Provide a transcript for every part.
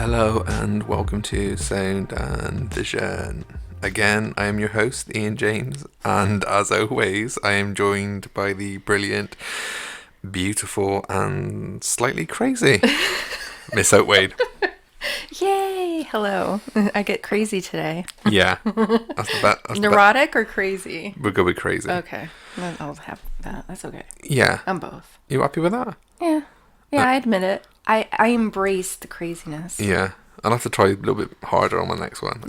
Hello and welcome to Sound and Vision. Again, I am your host, Ian James, and as always, I am joined by the brilliant, beautiful, and slightly crazy Miss Oatwade. Yay! Hello. I get crazy today. Yeah. That's the bet. Neurotic or crazy? We'll go with crazy. Okay. Then I'll have that. That's okay. Yeah. I'm both. You happy with that? Yeah. Yeah, I admit it. I embrace the craziness. Yeah. I'll have to try a little bit harder on my next one.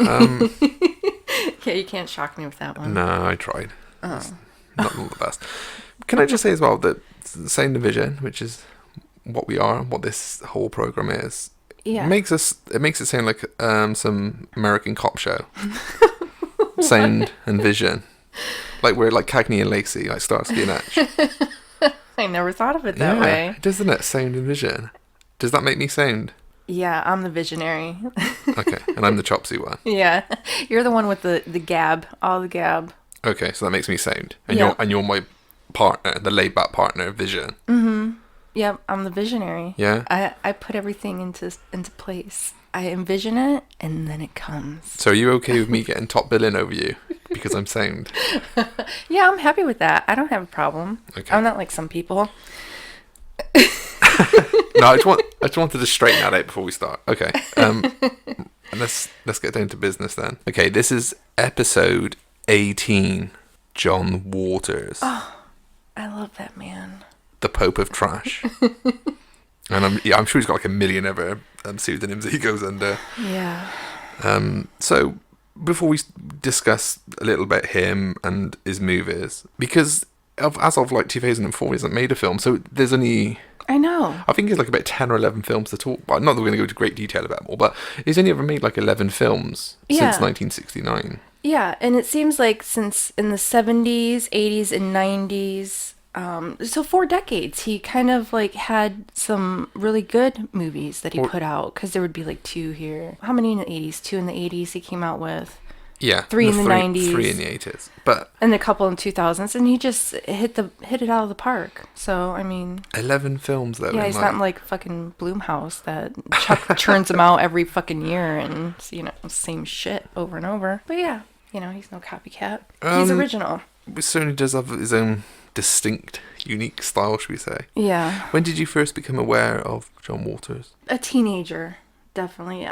Yeah, you can't shock me with that one. No, I tried. Oh. It's not the best. Can I just say as well that Sound and Vision, which is what we are, what this whole program is, Yeah. it makes it sound like some American cop show. Sound and Vision, like we're like Cagney and Lacey, like Starsky and Hutch. I never thought of it that way. Doesn't it? Sound and Vision. Does that make me sound? Yeah, I'm the visionary. Okay, and I'm the chopsy one. Yeah. You're the one with the gab, all the gab. Okay, so that makes me sound, and Yeah. you're my partner, the laid back partner of Vision. Mm-hmm. Yep, I'm the visionary. Yeah. I put everything into place. I envision it, and then it comes. So are you okay with me getting top billing over you because I'm sound? Yeah, I'm happy with that. I don't have a problem. Okay. I'm not like some people. No, I just wanted to straighten that out before we start. Okay. And let's get down to business then. Okay, this is episode 18. John Waters, Oh, I love that man. the Pope of Trash. And I'm sure he's got like a million other pseudonyms that he goes under. Yeah. So before we discuss a little bit him and his movies, because as of like 2004, he hasn't made a film, so there's only, I know. I think it's like about 10 or 11 films to talk about. Not that we're going to go into great detail about more, but he's only ever made like 11 films Yeah. since 1969. Yeah, and it seems like since in the 70s, 80s, and 90s, so 4 decades, he kind of like had some really good movies that he put out, because there would be like 2 here. How many in the 80s? 2 in the 80s he came out with. Yeah. 3 in the 90s. 3 in the 80s. But And a couple in 2000s, and he just hit it out of the park. So, I mean... 11 films though. Yeah, he's not like fucking Blumhouse that churns them out every fucking year and, same shit over and over. But yeah, he's no copycat. He's original. He certainly does have his own distinct, unique style, should we say. Yeah. When did you first become aware of John Waters? A teenager, definitely.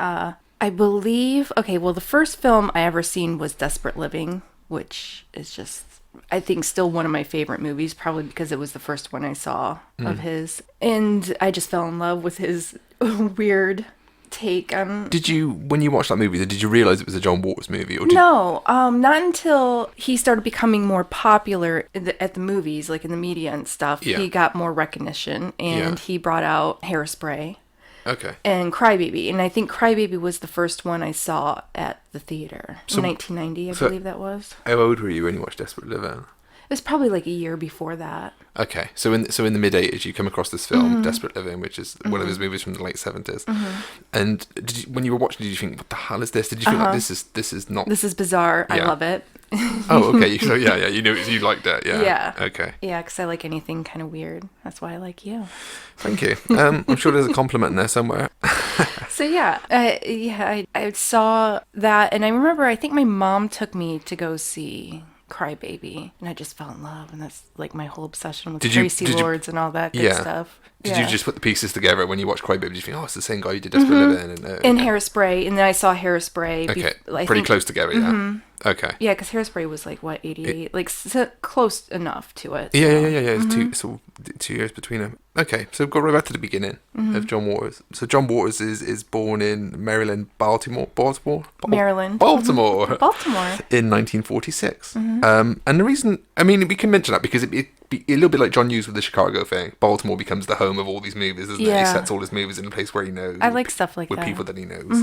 I believe, the first film I ever seen was Desperate Living, which is just, I think, still one of my favorite movies, probably because it was the first one I saw of his. And I just fell in love with his weird take on... When you watched that movie, did you realise it was a John Waters movie? No, not until he started becoming more popular at the movies, like in the media and stuff. Yeah. He got more recognition, and he brought out Hairspray. Okay. And Crybaby. And I think Crybaby was the first one I saw at the theater. In 1990, I believe that was. How old were you when you watched Desperate Living? It was probably like a year before that. Okay. So in the mid-80s, you come across this film, Desperate Living, which is one of his movies from the late 70s. And when you were watching, did you think, what the hell is this? Did you think, like, this is not... This is bizarre. I love it. Oh, okay. So, yeah, you liked it. Yeah. Yeah. Okay. Yeah, because I like anything kind of weird. That's why I like you. Thank you. I'm sure there's a compliment in there somewhere. So, I saw that, and I remember, I think my mom took me to go see Crybaby, and I just fell in love, and that's like my whole obsession with Tracy Lords and all that good stuff. Did you just put the pieces together when you watched Crybaby? Did you think, it's the same guy who did Desperate Living? And Hairspray, and then I saw Hairspray. Okay, pretty close together, yeah. Okay. Yeah, because Hairspray was like, what, 88? Close enough to it. Yeah. It's 2 years between them. Okay, so we've got right back to the beginning of John Waters. So John Waters is born in Maryland, Baltimore. Maryland. Baltimore. Baltimore. In 1946. And the reason, we can mention that because it'd be a little bit like John Hughes with the Chicago thing. Baltimore becomes the home of all these movies, isn't it? He sets all his movies in a place where he knows. I like stuff like that. With people that he knows.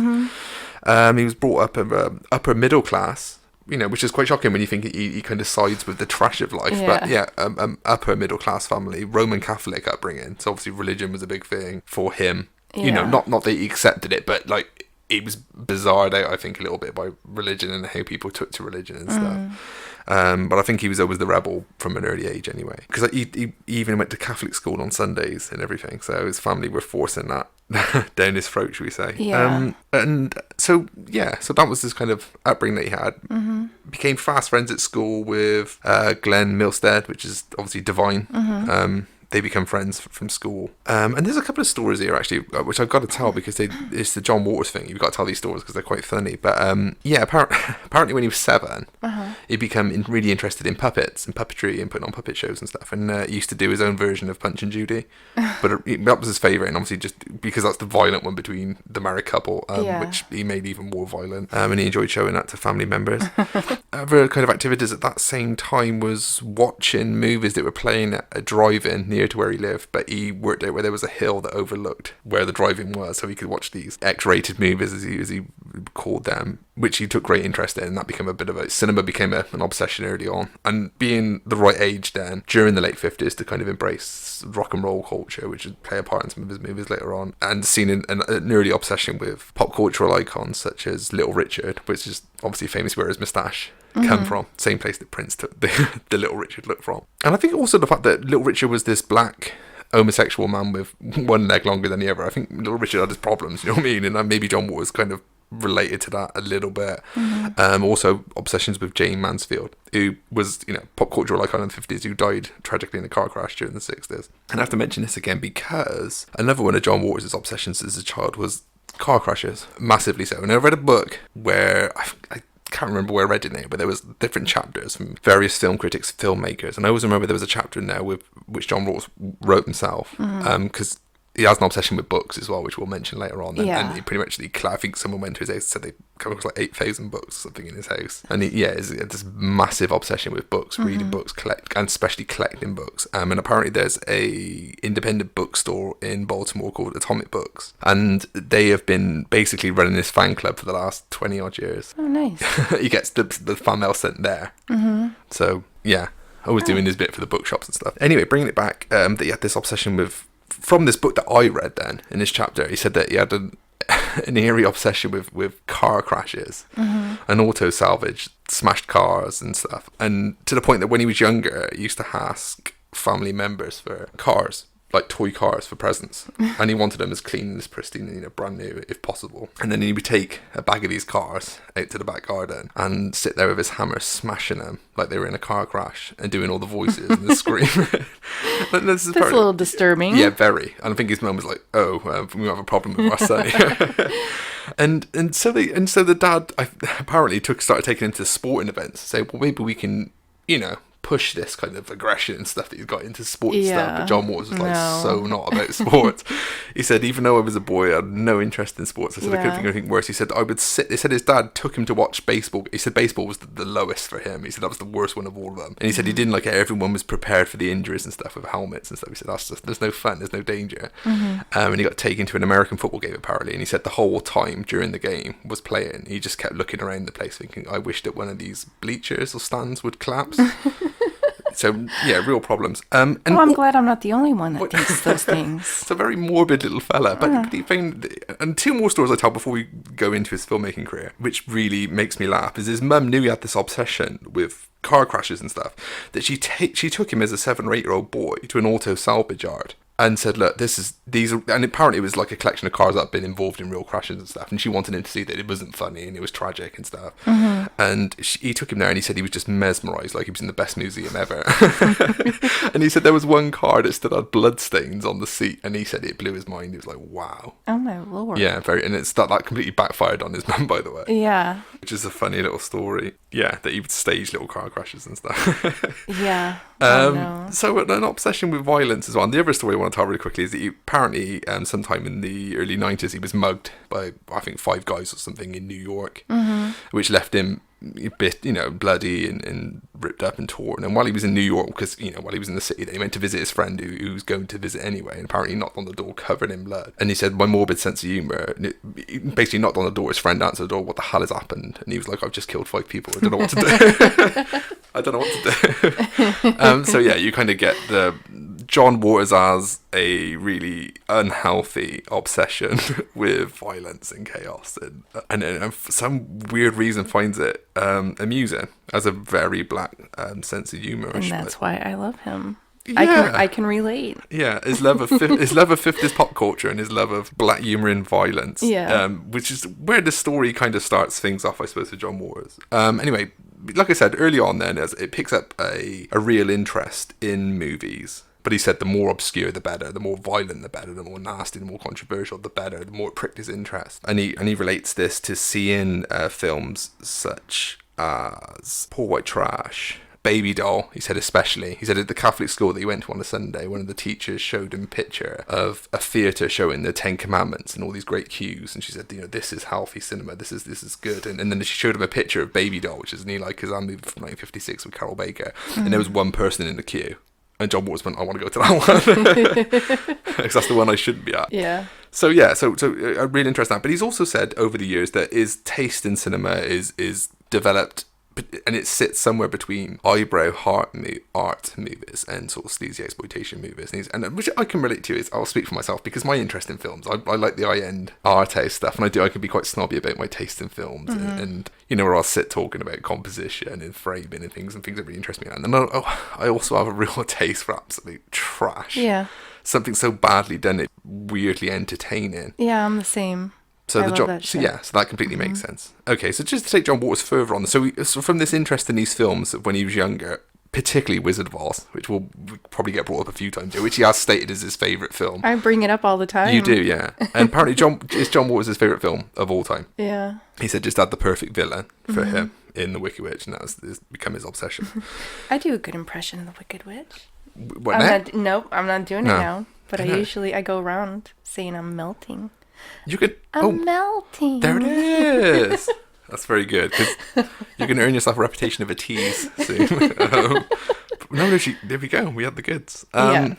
He was brought up upper middle class, which is quite shocking when you think he kind of sides with the trash of life. Yeah. But upper middle class family, Roman Catholic upbringing. So obviously religion was a big thing for him. Yeah. Not that he accepted it, but like it was bizarred out, I think, a little bit by religion and how people took to religion and stuff. But I think he was always the rebel from an early age anyway. Because he even went to Catholic school on Sundays and everything. So his family were forcing that down his throat, should we say. Yeah. And so that was this kind of upbringing that he had. Became fast friends at school with Glenn Milstead, which is obviously divine. They become friends from school. And there's a couple of stories here, actually, which I've got to tell because it's the John Waters thing. You've got to tell these stories because they're quite funny. But apparently when he was 7, he became really interested in puppets and puppetry and putting on puppet shows and stuff. And he used to do his own version of Punch and Judy. But that was his favourite, and obviously just because that's the violent one between the married couple, which he made even more violent. And he enjoyed showing that to family members. Other kind of activities at that same time was watching movies that were playing at a drive-in near to where he lived, but he worked out where there was a hill that overlooked where the drive-in was, so he could watch these X-rated movies, as he called them, which he took great interest in, and that became a bit of cinema became an obsession early on. And being the right age then, during the late 50s, to kind of embrace rock and roll culture, which would play a part in some of his movies later on, and seeing an early obsession with pop cultural icons such as Little Richard, which is obviously famous where his moustache come from, same place that Prince took the Little Richard look from. And I think also the fact that Little Richard was this black homosexual man with one leg longer than the other. I think Little Richard had his problems, you know what I mean? And maybe John Waters kind of related to that a little bit. Also obsessions with Jane Mansfield, who was, pop cultural icon in the 50s, who died tragically in a car crash during the 60s. And I have to mention this again because another one of John Waters' obsessions as a child was car crashes, massively so. And I read a book where I can't remember where I read it now, but there was different chapters from various film critics, filmmakers, and I always remember there was a chapter in there with which John Rawls wrote himself, because he has an obsession with books as well, which we'll mention later on. And he pretty much, I think someone went to his house and said they come across like 8,000 books or something in his house. And he has this massive obsession with books, reading books, and especially collecting books. And apparently there's a independent bookstore in Baltimore called Atomic Books. And they have been basically running this fan club for the last 20 odd years. Oh, nice. He gets the fan mail sent there. So, yeah, always doing his bit for the bookshops and stuff. Anyway, bringing it back, that he had this obsession with, from this book that I read then, in this chapter, he said that he had an eerie obsession with car crashes and auto salvage, smashed cars and stuff. And to the point that when he was younger, he used to ask family members for cars, like toy cars for presents. And he wanted them as clean and as pristine and brand new if possible. And then he would take a bag of these cars out to the back garden and sit there with his hammer smashing them like they were in a car crash and doing all the voices and the screaming. That's a little disturbing. Yeah, very. And I think his mum was like, we have a problem with our son. and so the dad apparently started taking him to sporting events, say, well, maybe we can, push this kind of aggression and stuff that he's got into sports stuff. But John Waters was so not about sports. He said, even though I was a boy, I had no interest in sports. I said, I couldn't think of anything worse. He said, they said his dad took him to watch baseball. He said baseball was the lowest for him. He said that was the worst one of all of them. And he said he didn't like it. Everyone was prepared for the injuries and stuff with helmets and stuff. He said, that's just, there's no fun, there's no danger. And he got taken to an American football game apparently. And he said the whole time during the game was playing, he just kept looking around the place thinking, I wish that one of these bleachers or stands would collapse. So, yeah, real problems. And I'm glad I'm not the only one that thinks those things. It's a very morbid little fella. But he found, and two more stories I tell before we go into his filmmaking career, which really makes me laugh, is his mum knew he had this obsession with car crashes and stuff, that she took him as a 7 or 8-year-old boy to an auto salvage yard and said, look, these are, and apparently it was like a collection of cars that had been involved in real crashes and stuff, and she wanted him to see that it wasn't funny and it was tragic and stuff. And he took him there and he said he was just mesmerised, like he was in the best museum ever. And he said there was one car that still had blood stains on the seat, and he said it blew his mind. He was like, wow. Oh my lord. Yeah, and it's that completely backfired on his mum, by the way. Yeah. Which is a funny little story. Yeah, that he would stage little car crashes and stuff. Yeah. So an obsession with violence as well. And the other story I want to tell really quickly is that he apparently sometime in the early 90s he was mugged by I think 5 guys or something in New York, which left him a bit bloody and ripped up and torn. And while he was in New York, because while he was in the city, he went to visit his friend who was going to visit anyway, and apparently knocked on the door covered in blood. And he said, my morbid sense of humour, he basically knocked on the door, his friend answered the door, what the hell has happened? And he was like, I've just killed 5 people, I don't know what to do. I don't know what to do. So yeah, you kind of get John Waters has a really unhealthy obsession with violence and chaos, and for some weird reason finds it amusing. Has a very black sense of humor, and that's why I love him. Yeah. I can relate. Yeah, his love of 50s pop culture and his love of black humor and violence. Yeah. Which is where the story kind of starts things off, I suppose, with John Waters. Anyway, like I said early on, then as it picks up a real interest in movies. But he said the more obscure, the better. The more violent, the better. The more nasty, the more controversial, the better. The more it pricked his interest. And he relates this to seeing films such as Poor White Trash, Baby Doll. He said especially. He said at the Catholic school that he went to on a Sunday, one of the teachers showed him a picture of a theatre showing the Ten Commandments and all these great cues. And she said, this is healthy cinema. This is good. And then she showed him a picture of Baby Doll, which is an Eli Kazan movie from 1956 with Carol Baker. Mm. And there was one person in the queue. And John Waters went, I want to go to that one. Because that's the one I shouldn't be at. Yeah. So I really interested in that. But he's also said over the years that his taste in cinema is developed, and it sits somewhere between eyebrow art movies and sort of sleazy exploitation movies. And which I can relate to. I'll speak for myself, because my interest in films, I like the high-end arte stuff, and I can be quite snobby about my taste in films. Mm-hmm. And where I'll sit talking about composition and framing and things that really interest me. And then I also have a real taste for absolute trash. Yeah. Something so badly done, it's weirdly entertaining. Yeah, I'm the same. So that completely makes sense. Okay, so just to take John Waters further on, so from this interest in these films when he was younger, particularly Wizard of Oz, which we'll probably get brought up a few times here, which he has stated as his favourite film. I bring it up all the time. You do, yeah. And apparently John Waters' favourite film of all time. Yeah. He said just had the perfect villain for him in The Wicked Witch, and that's become his obsession. I do a good impression of The Wicked Witch. What, I'm not doing it now. But I go around saying I'm melting. You could. I'm melting. There it is. That's very good, because you're going to earn yourself a reputation of a tease soon. There we go. We had the goods.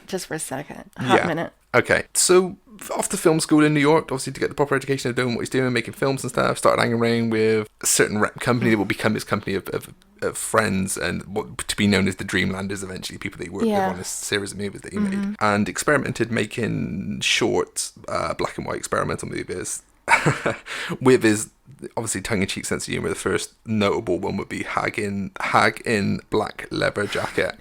Just for a second. Hot minute. Okay, so off to film school in New York, obviously to get the proper education of doing what he's doing, making films and stuff. Started hanging around with a certain rep company that will become his company of friends, and what to be known as the Dreamlanders eventually, people that he worked with on a series of movies that he made, and experimented making short black and white experimental movies with his obviously tongue-in-cheek sense of humour. The first notable one would be Hag in Black Leather Jacket.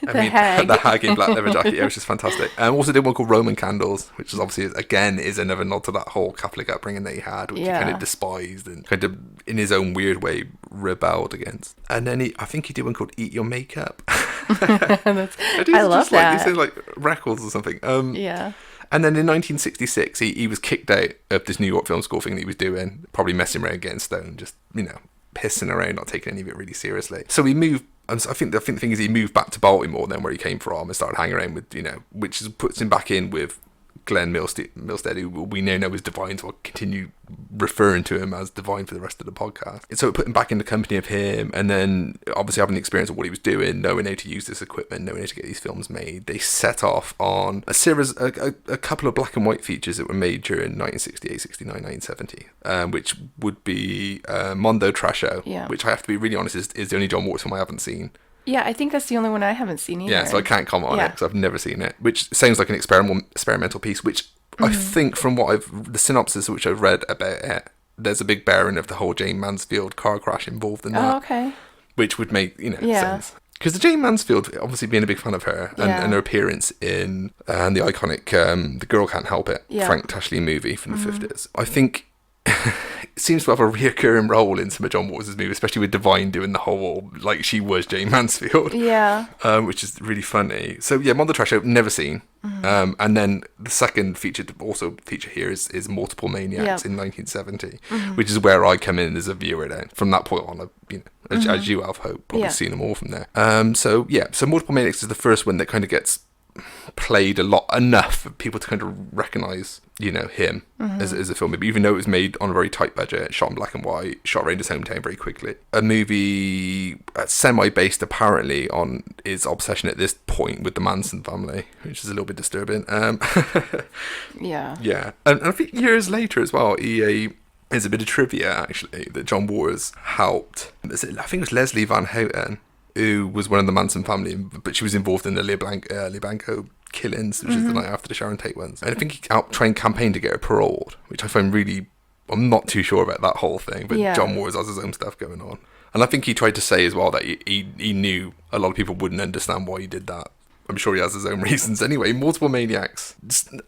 The Hag in Black Leather Jacket, yeah, which is fantastic. Also did one called Roman Candles, which is obviously, again, is another nod to that whole Catholic upbringing that he had, which he kind of despised and kind of, in his own weird way, rebelled against. And then I think he did one called Eat Your Makeup. I love that. These sound like records or something. Yeah. And then in 1966, he was kicked out of this New York film school thing that he was doing, probably messing around, getting stoned, just, pissing around, not taking any of it really seriously. So he moved, I think the thing is he moved back to Baltimore then, where he came from, and started hanging around with, which puts him back in with Glenn Milstead, who we now know as Divine, so I'll continue referring to him as Divine for the rest of the podcast. And so it put him back in the company of him, and then obviously having the experience of what he was doing, knowing how to use this equipment, knowing how to get these films made, they set off on a series, a couple of black and white features that were made during 1968, 69, 1970, which would be Mondo Trasho, which I have to be really honest is the only John Waters film I haven't seen. Yeah, I think that's the only one I haven't seen either. Yeah, so I can't comment on it because I've never seen it, which sounds like an experimental piece, which I think from the synopsis which I've read about it, there's a big bearing of the whole Jane Mansfield car crash involved in that. Oh, okay. Which would make, sense. Because the Jane Mansfield, obviously being a big fan of her, and her appearance in the iconic The Girl Can't Help It, Frank Tashley movie from the 50s, I think seems to have a reoccurring role in some of John Waters' movies, especially with Divine doing the whole, like she was Jane Mansfield. Yeah. Which is really funny. So yeah, Mondo Trash I've never seen. And then the second feature here is Multiple Maniacs in 1970, which is where I come in as a viewer then. From that point on, as you have hope, probably seen them all from there. So Multiple Maniacs is the first one that kind of gets played a lot, enough for people to kind of recognise, him as a film, even though it was made on a very tight budget, shot in black and white, shot around his hometown very quickly. A movie semi-based apparently on his obsession at this point with the Manson family, which is a little bit disturbing. Yeah. And I think years later as well, there's a bit of trivia actually that John Waters helped. I think it was Leslie Van Houten who was one of the Manson family, but she was involved in the Lebanco killings, which is the night after the Sharon Tate ones. And I think he out-trained campaign to get her paroled, which I find really... I'm not too sure about that whole thing, but John Waters has his own stuff going on. And I think he tried to say as well that he knew a lot of people wouldn't understand why he did that. I'm sure he has his own reasons anyway. Multiple Maniacs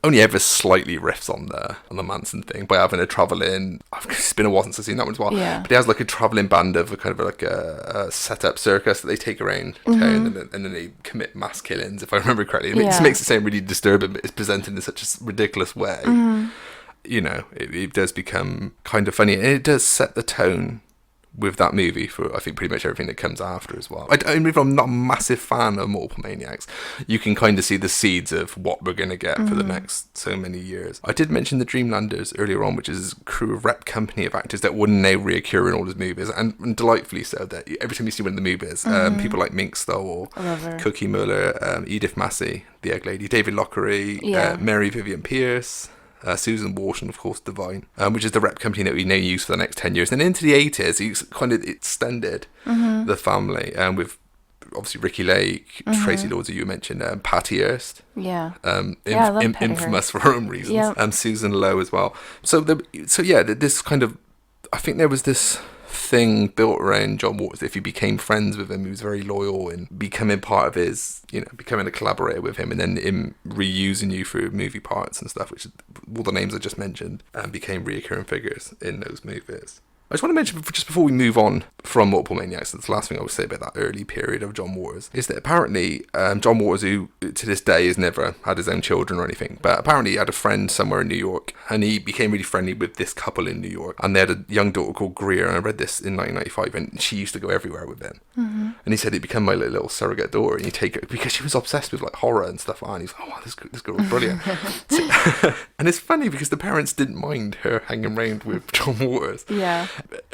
only ever slightly riffs on the Manson thing by having a travelling... It's been a while since I've seen that one as well. Yeah. But he has like a travelling band of a kind of like a set-up circus that they take around town and then they commit mass killings, if I remember correctly. It just makes it sound really disturbing, but it's presented in such a ridiculous way. You know, it does become kind of funny. And it does set the tone with that movie for, I think, pretty much everything that comes after as well. Even if I'm not a massive fan of Multiple Maniacs, you can kind of see the seeds of what we're going to get for the next so many years. I did mention the Dreamlanders earlier on, which is a crew of rep company of actors that would now reoccur in all his movies, and delightfully so. That every time you see one of the movies, people like Mink Stoll, Cookie Muller, Edith Massey, the Egg Lady, David Lochary, Mary Vivian Pierce, Susan Wharton, of course, Divine, which is the rep company that we now use for the next 10 years. And into the 80s, he kind of extended the family with obviously Ricky Lake, Tracy Lords, who you mentioned, Patty Hearst. Yeah. I love Patty infamous for her own reasons. Yeah. Susan Lowe as well. So this kind of, I think there was this thing built around John Waters. If you became friends with him, he was very loyal and becoming part of his, becoming a collaborator with him, and then him reusing you for movie parts and stuff, which all the names I just mentioned became reoccurring figures in those movies. I just want to mention, just before we move on from Multiple Maniacs, that's the last thing I would say about that early period of John Waters, is that apparently John Waters, who to this day has never had his own children or anything, but apparently he had a friend somewhere in New York, and he became really friendly with this couple in New York, and they had a young daughter called Greer, and I read this in 1995, and she used to go everywhere with him. And he said it became my little surrogate daughter, and you take her, because she was obsessed with like horror and stuff like that, and he's like, oh, this girl's brilliant. And it's funny because the parents didn't mind her hanging around with John Waters. Yeah.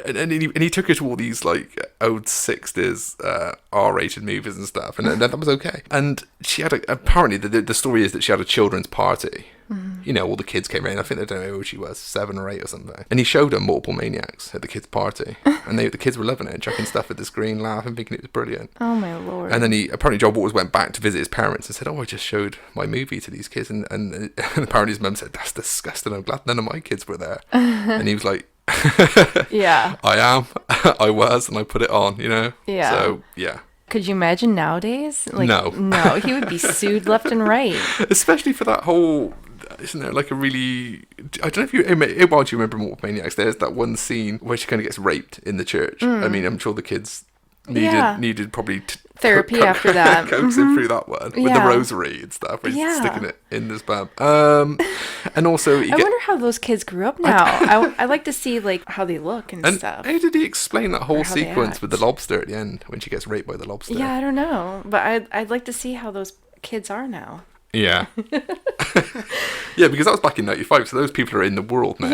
And he took her to all these like old 60s R-rated movies and stuff, and that was okay. And she had apparently the story is that she had a children's party. All the kids came around. I think they don't know who she was, 7 or 8 or something. And he showed them Multiple Maniacs at the kids' party, and the kids were loving it, chucking stuff at the screen, laughing, thinking it was brilliant. Oh my lord! And then apparently John Waters went back to visit his parents and said, "Oh, I just showed my movie to these kids," and apparently his mum said, "That's disgusting. I'm glad none of my kids were there." And he was like, yeah, I was, and I put it on, Yeah. So, yeah. Could you imagine nowadays? No, he would be sued left and right. Especially for that whole, isn't there like a really, I don't know if you remember Multiple Maniacs, there's that one scene where she kind of gets raped in the church. I mean, I'm sure the kids needed probably therapy after that, coaxing through that one with the rosary and stuff, where he's sticking it in this bum. And also I wonder how those kids grew up now. I like to see like how they look and stuff. How did he explain that whole sequence with the lobster at the end when she gets raped by the lobster? Yeah, I don't know, but I'd like to see how those kids are now. Yeah. Yeah, because that was back in 95, so those people are in the world now.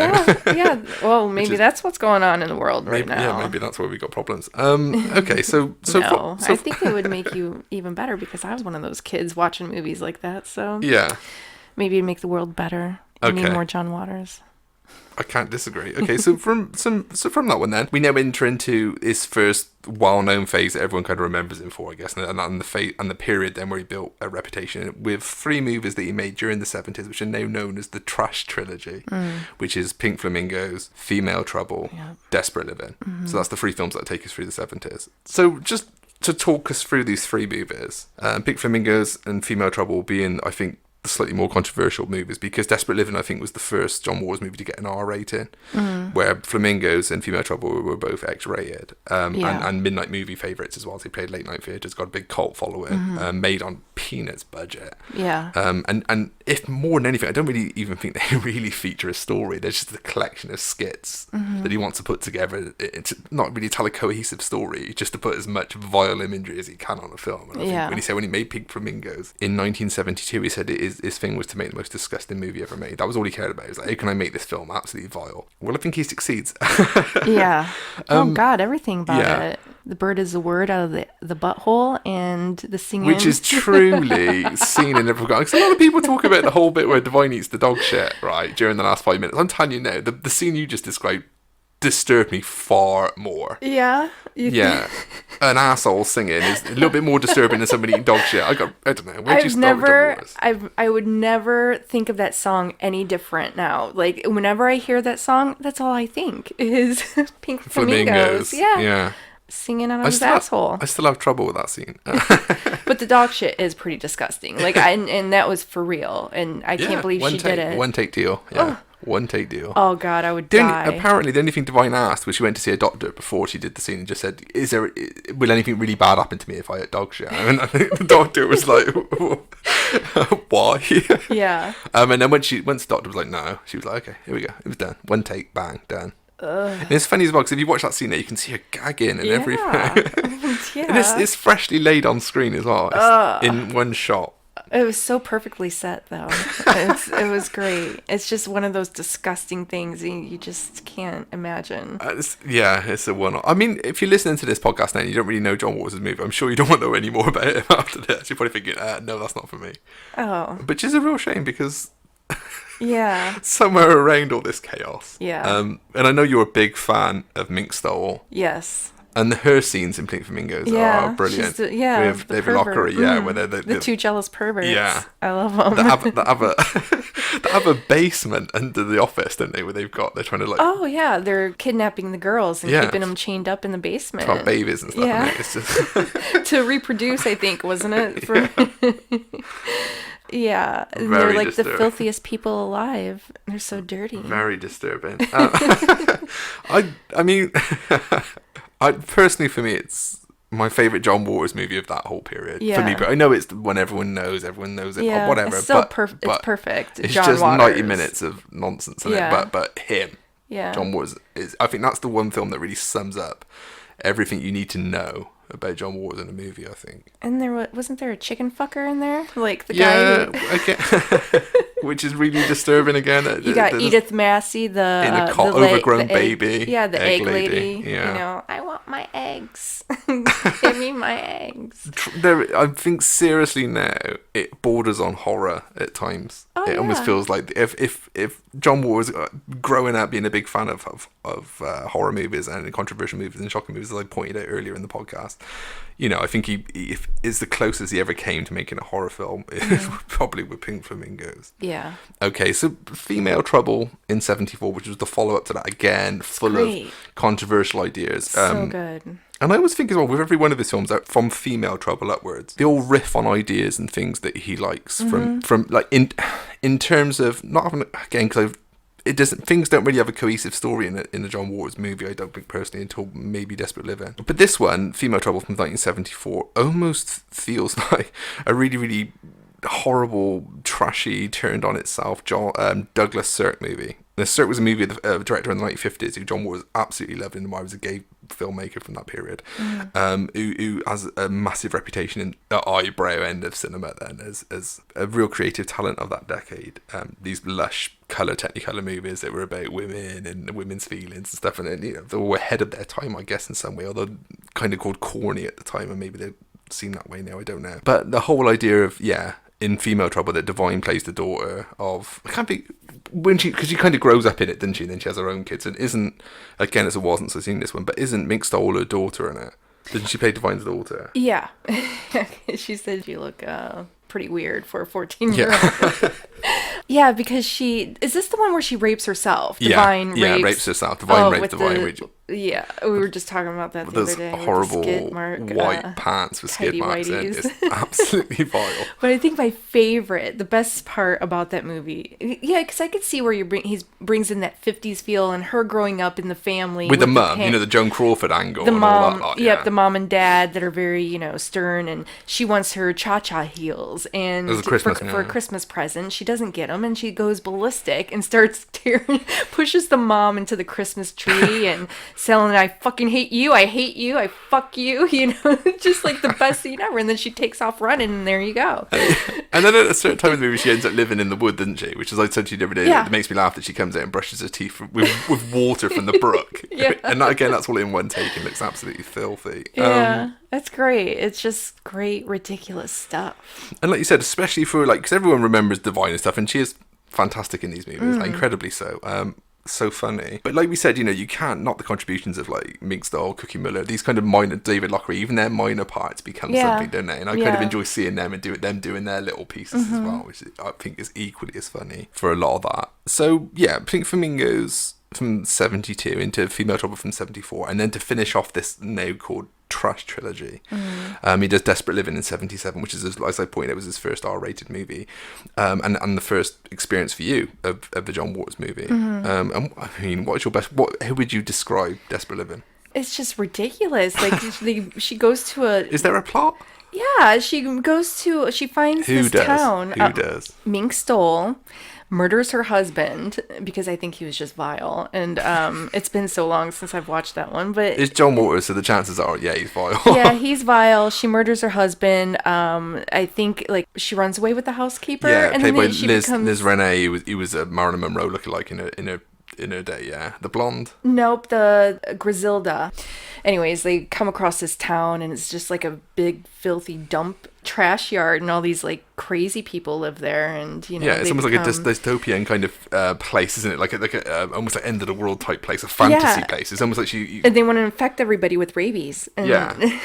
Yeah. Well, maybe that's what's going on in the world right now. Yeah, maybe that's where we got problems. Okay, so I think it would make you even better, because I was one of those kids watching movies like that. So yeah, maybe it'd make the world better. We need more John Waters. I can't disagree. Okay, so from that one then, we now enter into his first well-known phase that everyone kind of remembers him for, I guess, and the period then where he built a reputation with 3 movies that he made during the 70s, which are now known as the Trash Trilogy, which is Pink Flamingos, Female Trouble, Desperate Living. So that's the 3 films that take us through the 70s. So just to talk us through these 3 movies, Pink Flamingos and Female Trouble being, I think, slightly more controversial movies, because Desperate Living, I think, was the first John Waters movie to get an R rating, where Flamingos and Female Trouble were both X-rated, and midnight movie favourites as well. They played late night theatres, got a big cult following, made on peanuts budget. Yeah. And if more than anything, I don't really even think they really feature a story. There's just a collection of skits that he wants to put together to not really tell a cohesive story, just to put as much vile imagery as he can on a film. And I think when he made Pink Flamingos in 1972, he said his thing was to make the most disgusting movie ever made. That was all he cared about. He was like, how can I make this film absolutely vile? Well, I think he succeeds. Yeah. Oh God, everything about it. The bird is the word out of the butthole, and the singing, which is truly seen and never forgotten. Because a lot of people talk about the whole bit where Divine eats the dog shit, right, during the last 5 minutes. I'm telling you now, the scene you just described disturbed me far more. Yeah. Yeah, an asshole singing is a little bit more disturbing than somebody eating dog shit. I don't know. Where'd you start with John Waters? I would never think of that song any different now. Like, whenever I hear that song, that's all I think is Pink Flamingos. Yeah. Singing out of his asshole. I still have trouble with that scene. But the dog shit is pretty disgusting. Like, and that was for real. And I can't believe she did it. One take deal. Yeah. One take deal. Oh God, I would die. Apparently, the only thing Divine asked was she went to see a doctor before she did the scene and just said, will anything really bad happen to me if I eat dog shit? And I think the doctor was like, why? Yeah. And then once the doctor was like, no, she was like, okay, here we go. It was done. One take, bang, done. And it's funny as well, because if you watch that scene there, you can see her gagging and everything. Yeah. And it's freshly laid on screen as well. It's in one shot. It was so perfectly set, though. It was great. It's just one of those disgusting things you just can't imagine. It's a one-off. I mean, if you're listening to this podcast now and you don't really know John Waters' movie, I'm sure you don't want to know any more about it after this. You're probably thinking, no, that's not for me. Oh. Which is a real shame, because yeah, somewhere around all this chaos. Yeah. And I know you're a big fan of Mink Stole. Yes. And her scenes in Pink Flamingos are brilliant. With David Locklear, where they're the two jealous perverts. Yeah, I love them. They have a basement under the office, don't they? Where they're trying to like. Oh yeah, they're kidnapping the girls and keeping them chained up in the basement. For babies and stuff. Yeah, it's just to reproduce, I think, wasn't it? Yeah, and very they're like disturbing. The filthiest people alive. They're so dirty. Very disturbing. I mean. Personally, for me, it's my favourite John Waters movie of that whole period. Yeah. For me, but I know it's the one everyone knows it, or whatever. It's still but it's perfect. It's John just Waters. 90 minutes of nonsense in it. But him, John Waters, I think that's the one film that really sums up everything you need to know about John Waters in a movie, I think. And wasn't there a chicken fucker in there? Like the guy which is really disturbing again. You got Edith Massey, the overgrown baby. The egg lady. Yeah. You know, I want my eggs. Give me my eggs. I think seriously now, it borders on horror at times. It almost feels like if John Waters growing up being a big fan of horror movies and controversial movies and shocking movies, as I pointed out earlier in the podcast, you know, I think he is the closest he ever came to making a horror film. Probably with Pink Flamingos. Yeah. Okay, so Female Trouble in '74, which was the follow-up to that, again, full of controversial ideas. So good. And I always think as well, with every one of his films, from Female Trouble upwards, they all riff on ideas and things that he likes from like in terms of not having, again, because things don't really have a cohesive story in a John Waters movie, I don't think personally, until maybe Desperate Living. But this one, Female Trouble from 1974, almost feels like a really, really horrible, trashy, turned on itself Douglas Sirk movie. Now, Sirk was a movie of a director in the 1950s who John Waters absolutely loved, and I was a gay filmmaker from that period, who has a massive reputation in the eyebrow end of cinema then as a real creative talent of that decade. These lush Technicolor movies that were about women and women's feelings and stuff, and you know, they were ahead of their time, I guess, in some way, although kind of called corny at the time, and maybe they seem that way now, I don't know. But the whole idea of, in Female Trouble, that Divine plays the daughter of, I can't be, because she kind of grows up in it, doesn't she? And then she has her own kids, and isn't, again, as it wasn't, so I've seen this one, but isn't Mink Stole her daughter in it? Didn't she play Divine's daughter? Yeah. She said you look pretty weird for a 14-year-old. Yeah, because is this the one where she rapes herself? Divine rapes herself. Divine rapes Divine. We were just talking about that the other day. Horrible white pants with skid marks in. It's absolutely vile. But I think the best part about that movie, because I could see where he brings in that 50s feel and her growing up in the family. With the mum, the Joan Crawford angle. The mom, all that lot, the mom and dad that are very, stern, and she wants her cha-cha heels. And for a Christmas present, she doesn't get them, and she goes ballistic and starts pushes the mom into the Christmas tree and selling, I fucking hate you, I fuck you, just like the best scene ever. And then she takes off running, and there you go. And then at a certain time in the movie, she ends up living in the wood, doesn't she? Which, as I said to you the other day, it makes me laugh that she comes out and brushes her teeth with water from the brook. And that's all in one take, and looks absolutely filthy. Yeah. That's great. It's just great, ridiculous stuff. And like you said, especially for, because everyone remembers Divine and stuff, and she is fantastic in these movies, incredibly so. so funny. But like we said, you can't knock the contributions of like Mink Stole, Cookie Muller, these kind of minor, David Lockery, even their minor parts become something, don't they? And I kind of enjoy seeing them and them doing their little pieces as well, which I think is equally as funny for a lot of that. So yeah, Pink Flamingos from 72 into Female Trouble from 74, and then to finish off this now called Trash Trilogy. He does Desperate Living in 77, which is, as I pointed out, was his first R-rated movie, and the first experience for you of the John Waters movie. And I mean, what's your best? How would you describe Desperate Living? It's just ridiculous. Like she goes to a. Is there a plot? Yeah, she finds this town. Who does? Mink Stole murders her husband because I think he was just vile, and it's been so long since I've watched that one. But it's John Waters, so the chances are, yeah, he's vile. Yeah, he's vile. She murders her husband. I think like she runs away with the housekeeper. Yeah, and played by then Liz Renee. He was a Marilyn Monroe lookalike in her day. Yeah, the blonde. Nope, the Griselda. Anyways, they come across this town, and it's just like a big filthy dump trash yard, and all these like crazy people live there, and it's almost like a dystopian kind of place, isn't it? Like a almost like end of the world type place, a fantasy place. It's almost like and they want to infect everybody with rabies. And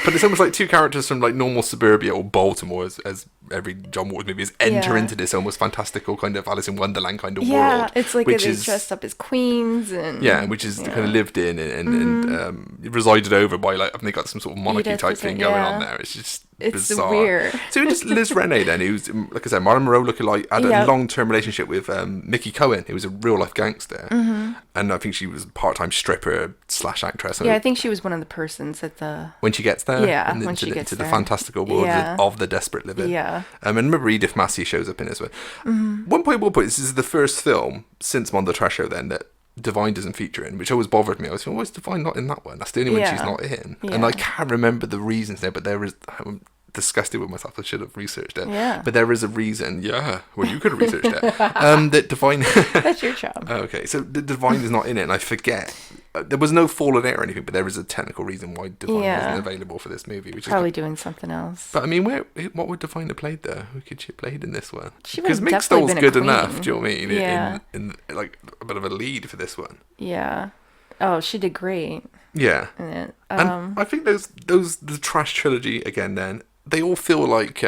but it's almost like two characters from like normal suburbia or Baltimore, as every John Waters movie is, enter into this almost fantastical kind of Alice in Wonderland kind of world. Yeah, it's like they're dressed up as queens, and which is kind of lived in and resided over by like, I think they got some sort of monarchy type thing going on there. It's just bizarre. Weird. So just Liz Renee then, who's, like I said, Marilyn Monroe lookalike, had a long-term relationship with Mickey Cohen, who was a real-life gangster. And I think she was a part-time stripper / actress. Yeah, I think she was one of the persons at the... When she gets there? Yeah, when she gets there. Into the fantastical world of the Desperate Living. Yeah. And remember Edith Massey shows up in it as well. One point we'll put, this is the first film since Mon the Trash Show then that Divine doesn't feature in, which always bothered me. I was thinking, why is Divine not in that one? That's the only one she's not in. And I can't remember the reasons there, but there is... I'm disgusted with myself. I should have researched it. Yeah. But there is a reason. Yeah. Well, you could have researched it. That Divine... That's your job. Okay. So the Divine is not in it, and I forget. There was no falling out or anything, but there is a technical reason why Divine wasn't available for this movie. Which probably is doing something else. But I mean, what would Divine have played there? Who could she have played in this one? Because Mink Stole's good enough. Do you know what I mean? Yeah. In like a bit of a lead for this one. Yeah. Oh, she did great. Yeah. And I think the Trash Trilogy again. Then they all feel like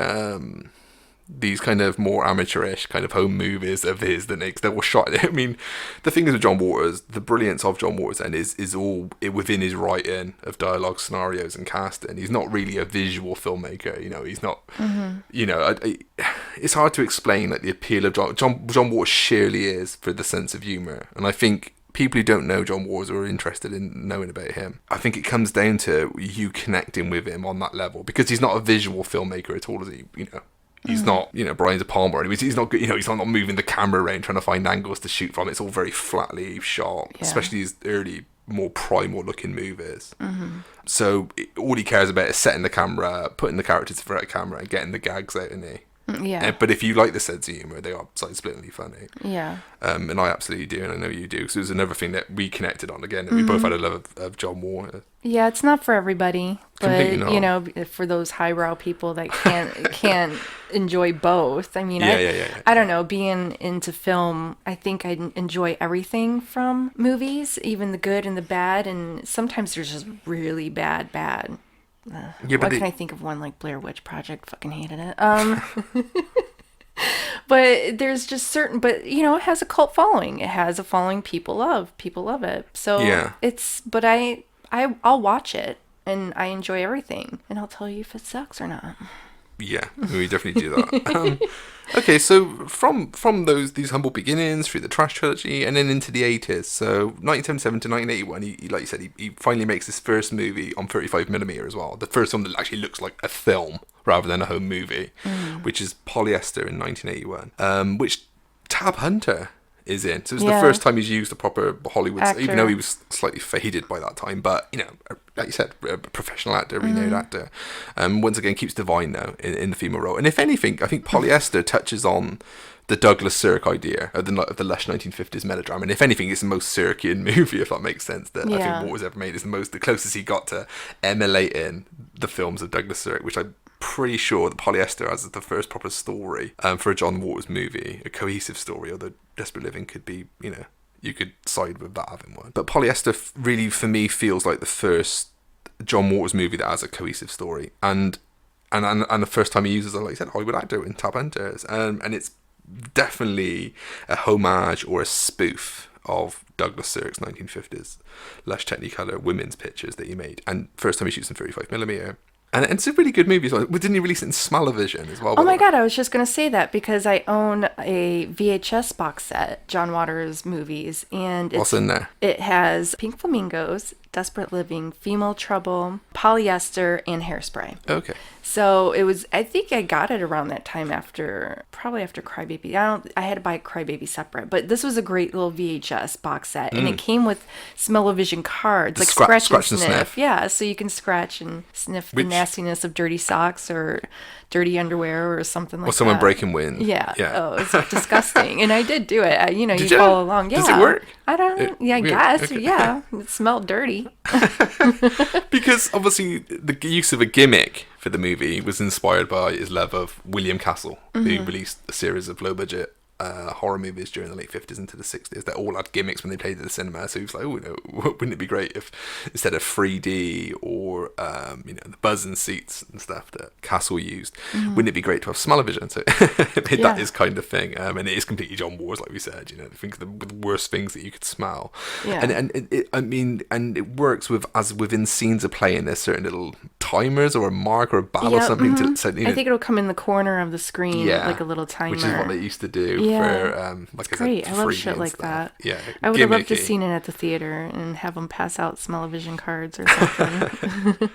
these kind of more amateurish kind of home movies of his that they're all shot. I mean, the thing is with John Waters, the brilliance of John Waters then is all within his writing of dialogue, scenarios, and casting. He's not really a visual filmmaker. He's not. It's hard to explain like the appeal of John Waters. Surely is for the sense of humor, and I think people who don't know John Waters or are interested in knowing about him, I think it comes down to you connecting with him on that level, because he's not a visual filmmaker at all, is he? He's not, Brian De Palma. He's not, he's not moving the camera around trying to find angles to shoot from. It's all very flatly shot, especially his early, more primal looking movies. So all he cares about is setting the camera, putting the characters in front of the camera, and getting the gags out, isn't he? Yeah. But if you like the sense of humour, they are side-splittingly funny. Yeah. And I absolutely do, and I know you do. So it was another thing that we connected on again. That we both had a love of John Waters. Yeah, it's not for everybody, but not. For those highbrow people that can't enjoy both. I mean, yeah. I don't know. Being into film, I think I enjoy everything from movies, even the good and the bad, and sometimes there's just really bad. Why can I think of one like Blair Witch Project? Fucking hated it. But there's just certain, it has a cult following. It has a following people love it. So I'll watch it and I enjoy everything, and I'll tell you if it sucks or not. Yeah, we definitely do that. Okay, so from these humble beginnings through the Trash Trilogy and then into the 80s, so 1977 to 1981, he like you said, he finally makes his first movie on 35mm as well. The first one that actually looks like a film rather than a home movie, which is Polyester in 1981, which Tab Hunter is in. So it's the first time he's used a proper Hollywood actor. Even though he was slightly faded by that time, but like you said, a professional actor, renowned actor. Once again keeps Divine now in the female role. And if anything, I think Polyester touches on the Douglas Sirk idea of the lush 1950s melodrama. And if anything, it's the most Sirkian movie, if that makes sense, that I think Waters ever made. Is the closest he got to emulating the films of Douglas Sirk, which I'm pretty sure that Polyester as the first proper story for a John Waters movie, a cohesive story, although Desperate Living could be, you could side with that having one. But Polyester really, for me, feels like the first John Waters movie that has a cohesive story, and the first time he uses, like I said, Hollywood actor in Tab Hunters, and it's definitely a homage or a spoof of Douglas Sirk's 1950s lush Technicolor women's pictures that he made, and first time he shoots in 35mm. And it's a really good movie as well. Didn't he release it in Smell-O-Vision as well? Oh my God, I was just going to say that because I own a VHS box set, John Waters movies. And what's in there? It has Pink Flamingos, Desperate Living, Female Trouble, Polyester, and Hairspray. Okay. So it was, I think I got it around that time probably after Crybaby. I had to buy Crybaby separate, but this was a great little VHS box set. And it came with Smell-O-Vision cards, like scratch and sniff. Yeah, so you can scratch and sniff the nastiness of dirty socks or dirty underwear or something like that. Or someone breaking wind. Yeah. Oh, it's disgusting. And I did do it. You you follow along. Yeah. Does it work? I don't, I guess. Okay. Yeah. It smelled dirty. Because obviously the use of a gimmick for the movie was inspired by his love of William Castle, who released a series of low-budget horror movies during the late 50s into the 60s that all had gimmicks when they played at the cinema. So he was like, wouldn't it be great if instead of 3D or the buzzing seats and stuff that Castle used, wouldn't it be great to have Smell-O-Vision? So that is kind of thing, and it is completely John Waters, like we said. I think the worst things that you could smell, and it works within scenes of playing. There's certain little timers or a mark or a bell or something to. So, I think it'll come in the corner of the screen, like a little timer, which is what they used to do. For, like I great. said, I love shit like stuff. that. Yeah, I would have loved to have seen it at the theater and have them pass out Smell-O-Vision cards or something.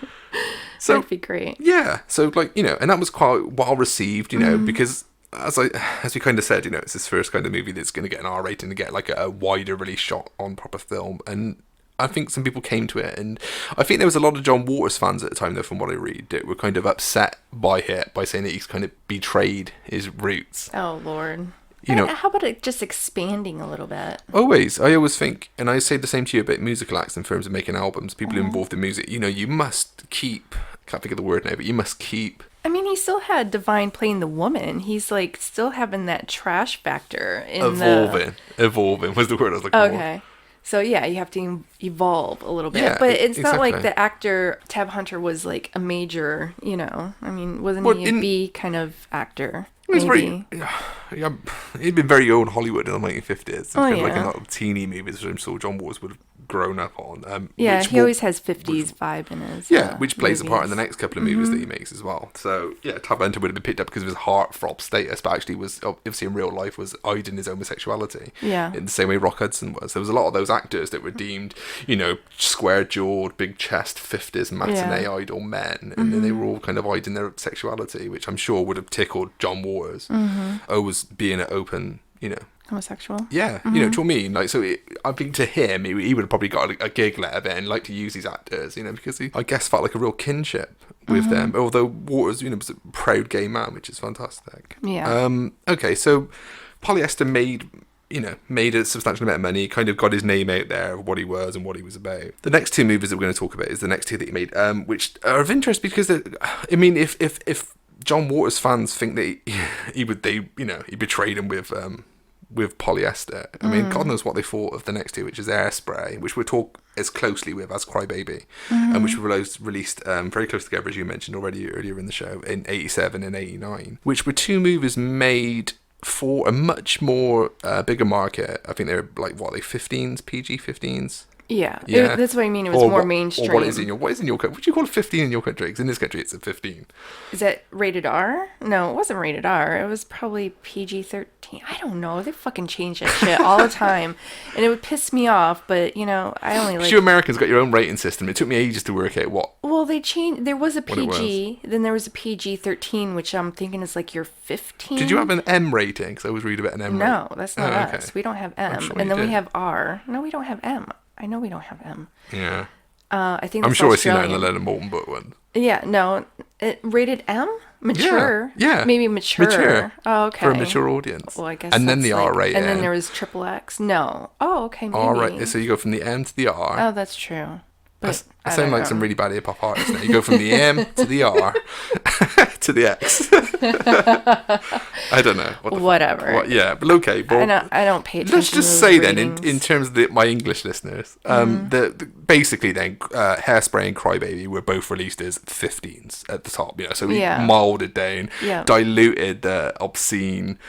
So that'd be great. Yeah. So and that was quite well received, because as we kind of said, it's this first kind of movie that's going to get an R rating, to get like a wider release shot on proper film, and I think some people came to it, and I think there was a lot of John Waters fans at the time, though, from what I read, that were kind of upset by it, by saying that he's kind of betrayed his roots. Oh, Lord. How about it just expanding a little bit? I always think, and I say the same to you about musical acts in terms of making albums, people involved in music, you must keep, I can't think of the word now, but you must keep. I mean, he still had Divine playing the woman. He's like still having that trash factor. Evolving was the word I was looking for. Okay. So yeah, you have to evolve a little bit. Yeah, but it's not like the actor Tab Hunter was like a major, I mean, wasn't he a B kind of actor? He was he'd been very old in Hollywood in the 1950s. Like a lot of teeny movies, which I'm sure John Waters would have grown up on. He always has 50s vibe in his which plays a part in the next couple of movies that he makes as well. So Tab Hunter would have been picked up because of his heartthrob status, but actually was obviously in real life was hiding his homosexuality. Yeah. In the same way Rock Hudson was. There was a lot of those actors that were deemed, square-jawed, big chest, 50s matinee idol men, and then they were all kind of hiding their sexuality, which I'm sure would have tickled John Waters. Always being an open, homosexual. Yeah, do you know what I mean? Like, so I think to him, he would have probably got a giggle out of it and like to use these actors, because he, I guess, felt like a real kinship with them. Although Waters, was a proud gay man, which is fantastic. Yeah. Okay, so Polyester made a substantial amount of money, kind of got his name out there of what he was and what he was about. The next two movies that we're going to talk about is the next two that he made, which are of interest because, if John Waters fans think that he betrayed him with Polyester. I mean, God knows what they thought of the next two, which is Hairspray, which we'll talk as closely with as Crybaby, and which were released very close together, as you mentioned already earlier in the show, in 87 and 89, which were two movies made for a much more bigger market. I think they were like, what are they, 15s, PG-15s? Yeah. That's what I mean. It was more mainstream. Or what is in your country? Would you call it 15 in your country? Because in this country, it's a 15. Is that rated R? No, it wasn't rated R. It was probably PG-13. I don't know. They fucking change that shit all the time, and it would piss me off. But I only like. You Americans got your own rating system. It took me ages to work out what. Well, they changed. There was a PG, then there was a PG-13, which I'm thinking is like your 15. Did you have an M rating? Because I always read about an M rating. No, that's not us. We don't have M, and then we have R. No, we don't have M. I know we don't have M. Yeah. I think I'm sure I've seen that in the Leonard Maltin book one. Yeah, no. Rated M? Mature? Yeah. Maybe mature. Oh, okay. For a mature audience. Well, I guess. And then the R rating. And then there was triple X. No. Oh, okay, maybe. R rating. So you go from the M to the R. Oh, that's true. But I sound like some really bad hip hop artists now. You go from the M to the R. to the X. I don't know. Whatever. Yeah, but okay. Well, I don't pay attention. let's just to say those then, ratings. in terms of my English listeners, basically then, Hairspray and Crybaby were both released as 15s at the top. So we mild it down, diluted the obscene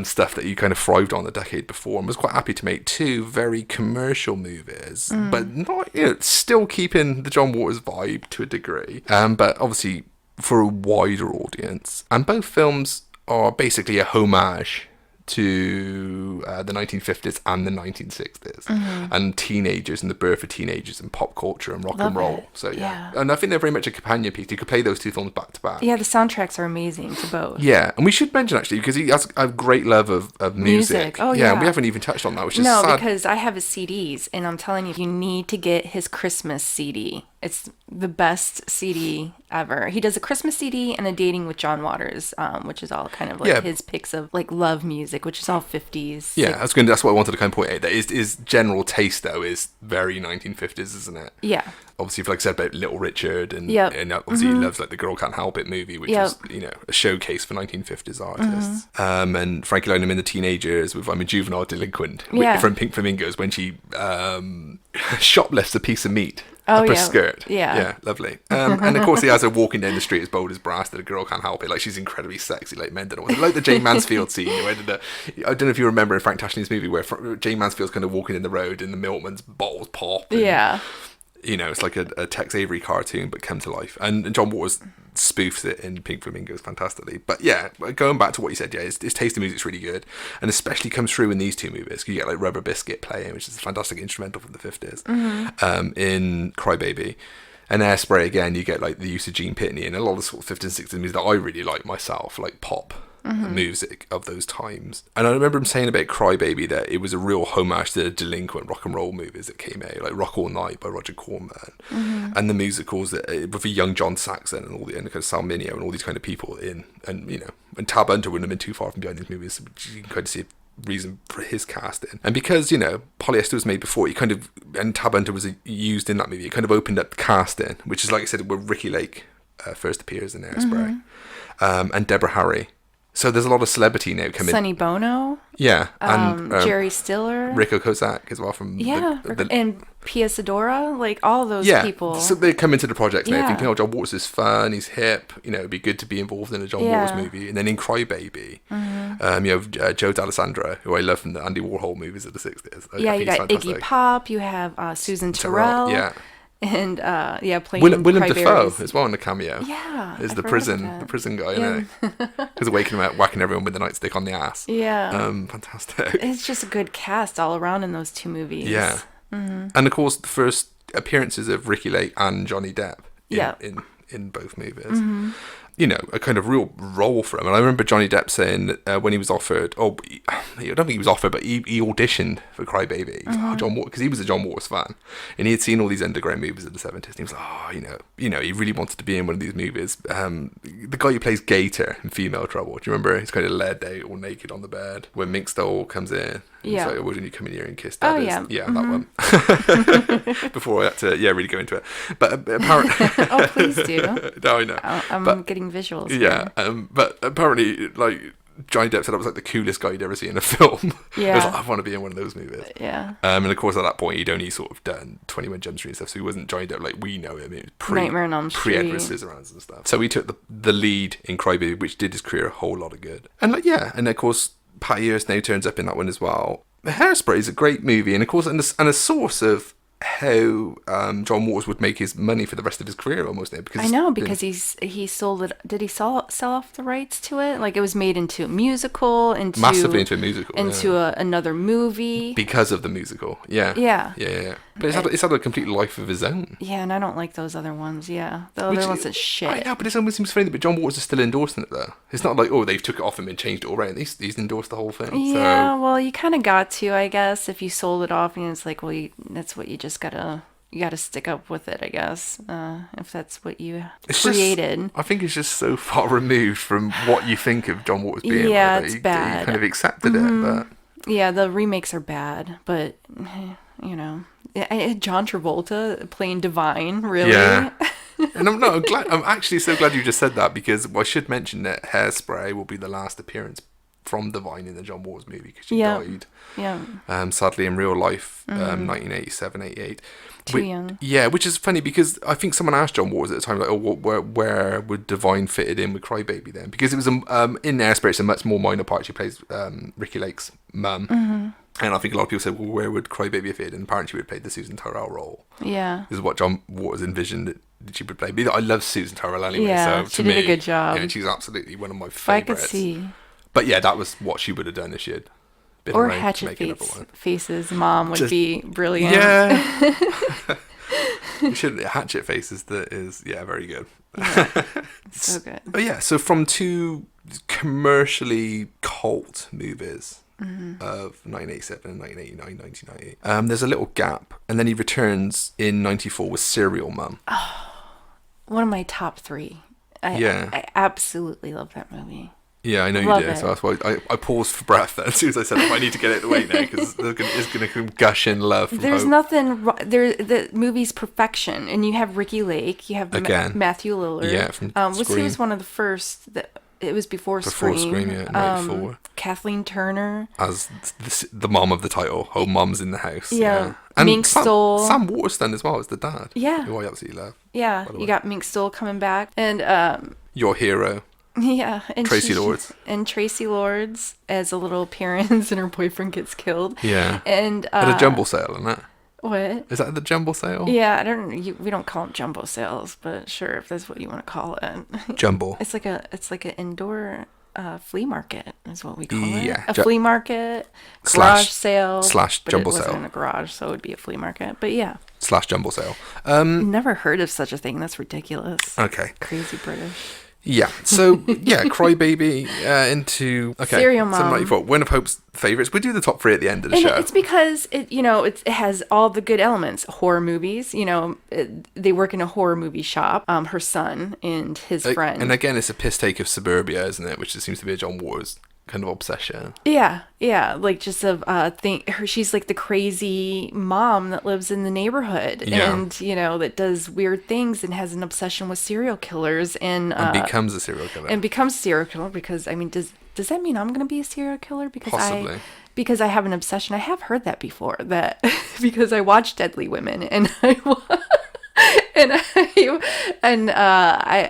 stuff that you kind of thrived on the decade before, and was quite happy to make two very commercial movies, but not, still keeping the John Waters vibe to a degree, but obviously for a wider audience. And both films are basically a homage to the 1950s and the 1960s, and teenagers and the birth of teenagers and pop culture and rock and roll. So and I think they're very much a companion piece. You could play those two films back to back. Yeah, the soundtracks are amazing to both. Yeah, and we should mention actually, because he has a great love of music. Oh yeah, and we haven't even touched on that, which is sad. Because I have his CDs, and I'm telling you, you need to get his Christmas CD. It's the best CD ever. He does a Christmas CD and a Dating with John Waters, which is all kind of like his picks of like love music, which is all 50s. Yeah, that's what I wanted to kind of point out. That his general taste though is very 1950s, isn't it? Yeah. Obviously, like I said about Little Richard, and obviously he loves like the Girl Can't Help It movie, which is a showcase for 1950s artists. And Frankie Lynham in The Teenagers with I'm a Juvenile Delinquent from Pink Flamingos, when she shoplifts a piece of meat. Up her skirt. Yeah, lovely. And of course he has her walking down the street as bold as brass that a girl can't help it. Like, she's incredibly sexy, like men don't know. Like the Jane Mansfield scene, where I don't know if you remember in Frank Tashley's movie where Jane Mansfield's kind of walking in the road and the milkman's bottles pop. And, it's like a Tex Avery cartoon, but come to life. And John Waters spoofs it in Pink Flamingos fantastically. But yeah, going back to what you said, his taste in music's really good, and especially comes through in these two movies. You get like Rubber Biscuit playing, which is a fantastic instrumental from the 50s, in Crybaby. And Hairspray, again, you get like the use of Gene Pitney and a lot of sort of 50s and 60s music that I really like myself, like pop music of those times. And I remember him saying about Crybaby that it was a real homage to the delinquent rock and roll movies that came out, like Rock All Night by Roger Corman, and the musicals that with a young John Saxon and all the and kind of Sal Mineo and all these kind of people in, and and Tab Hunter wouldn't have been too far from behind these movies, which you can kind of see reason for his casting. And because Polyester was made before, and Tab Hunter was used in that movie, it kind of opened up the casting, which is, like I said, where Ricky Lake first appears in Hairspray, and Deborah Harry. So there's a lot of celebrity now coming. Sonny Bono. Yeah, and Jerry Stiller. Rico Kozak as well from and Pia Sedora, like all those people. So they come into the project now thinking, John Waters is fun, he's hip, it'd be good to be involved in a John Waters movie. And then in Crybaby, you have Joe D'Alessandro, who I love from the Andy Warhol movies of the 60s. You got fantastic. Iggy Pop, you have Susan Terrell. And playing Willem Dafoe as well in the cameo. Yeah, is the prison guy, because whacking everyone with the nightstick on the ass. Yeah, fantastic. It's just a good cast all around in those two movies. Yeah, and of course the first appearances of Ricky Lake and Johnny Depp. In both movies. A kind of real role for him. And I remember Johnny Depp saying that when he was offered, I don't think he was offered, but he auditioned for Crybaby. John Waters, because he was a John Waters fan, and he had seen all these underground movies of the 70s. And he was like, he really wanted to be in one of these movies. The guy who plays Gator in Female Trouble, do you remember? He's kind of led out all naked on the bed when Mink Stole comes in. Yeah. So wouldn't you come in here and kiss Dad? That one. Before I had to really go into it, but apparently. Oh, please do. No, I know. I'm getting visuals. Yeah, but apparently, like, Johnny Depp said I was like the coolest guy he'd ever seen in a film. Yeah. I was like, I want to be in one of those movies. Yeah. And of course, at that point, he'd only sort of done 21 Jump Street and stuff, so he wasn't Johnny Depp like we know him. It was Nightmare on Elm Street. Pre-Edward Scissorhands and stuff. So he took the lead in Crybaby, which did his career a whole lot of good. And and of course, Patty Hearst now turns up in that one as well. Hairspray is a great movie, and of course, and a source of how John Waters would make his money for the rest of his career almost now. Because he sold it. Did he sell off the rights to it? Like, it was made into a musical, massively into a musical, another movie because of the musical. Yeah. But it's had a complete life of his own. Yeah, and I don't like those other ones. Yeah, the other ones are shit. I know, but it almost seems funny that John Waters is still endorsing it though. It's not like they've took it off him and changed it all around. He's endorsed the whole thing. Yeah, well, you kind of got to, I guess, if you sold it off, and it's like, well, that's what you just gotta stick up with it, I guess. If that's what you created. I think it's just so far removed from what you think of John Waters being. Yeah, it's bad. You kind of accepted it, but yeah, the remakes are bad, but John Travolta playing Divine, really? Yeah. And I'm actually so glad you just said that, because I should mention that Hairspray will be the last appearance from Divine in the John Waters movie, because she died. Yeah. Sadly in real life, 1987, 88. Too young. Yeah, which is funny, because I think someone asked John Waters at the time, like, where would Divine fit in with Crybaby then? Because it was in Airspray, it's a much more minor part. She plays Ricky Lake's mum. Mm-hmm. And I think a lot of people said, well, where would Crybaby fit in? And apparently she would have played the Susan Tyrrell role. Yeah. This is what John Waters envisioned that she would play. But I love Susan Tyrrell anyway. Yeah, so she did a good job. Yeah, she's absolutely one of my favourites. I could see. But yeah, that was what she would have done if she had been Or around to Hatchet make another one. Face's mom would be brilliant. Yeah. You should. Hatchet Face is very good. Yeah, so good. But yeah, so from two commercially cult movies of 1987 and 1989, 1998, there's a little gap, and then he returns in 94 with Serial Mum. One of my top 3. I absolutely love that movie. Yeah, I know Love you do. it. So that's why I paused for breath then, as soon as I said, I need to get it out of the way now, because it's going to gush in love from There's hope. nothing wrong. The movie's perfection, and you have Ricky Lake, you have Matthew Lillard. Yeah, from he Scream. was one of the first. It was before Before Scream, yeah, 94. Kathleen Turner. As the mom of the title. Oh, mom's in the house. Yeah. And Mink Stole. Sam Waterston as well as the dad. Yeah. Who I absolutely love. Yeah, you got Mink Stole coming back. And Your hero. yeah, and Tracy Lords. And Tracy Lords as a little appearance, and her boyfriend gets killed. Yeah. And At a jumble sale, isn't it? what? Is that the jumble sale? Yeah, I don't. We don't call them jumbo sales, but sure, if that's what you want to call it. Jumble. It's like an indoor flea market is what we call Yeah. it. A flea market, Slash- garage sale, slash but jumbo it wasn't sale. in a garage, so it would be a flea market. But yeah, / jumble sale. never heard of such a thing. That's ridiculous. Okay. Crazy British. Yeah. So, yeah, Crybaby into... Okay. Serial Mom. So 94. One of Hope's favourites. We do the top 3 at the end of the And show. it's because it has all the good elements. Horror movies, they work in a horror movie shop. Her son and his friend. And again, it's a piss take of suburbia, isn't it? Which just seems to be a John Waters kind of obsession. Yeah, like just she's like the crazy mom that lives in the neighborhood, and that does weird things and has an obsession with serial killers, and becomes a serial killer. Because I mean, does that mean I'm gonna be a serial killer? Possibly. Because I have an obsession. I have heard that before. That because I watched Deadly Women, and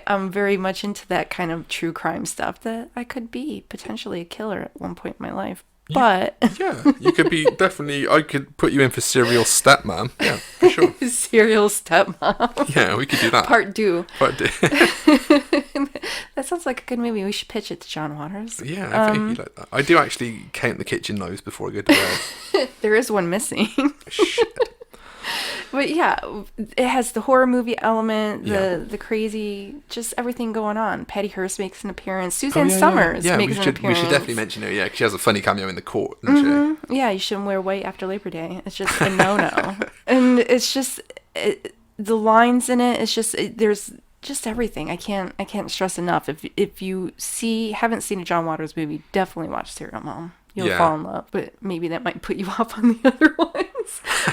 I'm very much into that kind of true crime stuff, that I could be potentially a killer at one point in my life. But yeah, you could be definitely. I could put you in for serial stepmom. Yeah, for sure. serial stepmom. Yeah, we could do that. Part 2. Part 2. That sounds like a good movie. We should pitch it to John Waters. Yeah, I think you like that. I do actually count the kitchen knives before I go to bed. There is one missing. Shit. But yeah, it has the horror movie element, the crazy, just everything going on. Patty Hearst makes an appearance. Suzanne Summers makes an appearance. We should definitely mention her, yeah, 'cause she has a funny cameo in the court, doesn't she? Yeah, you shouldn't wear white after Labor Day. It's just a no-no. And it's just, the lines in it, it's just, there's just everything. I can't stress enough. If you haven't seen a John Waters movie, definitely watch Serial Mom. You'll fall in love, but maybe that might put you off on the other ones.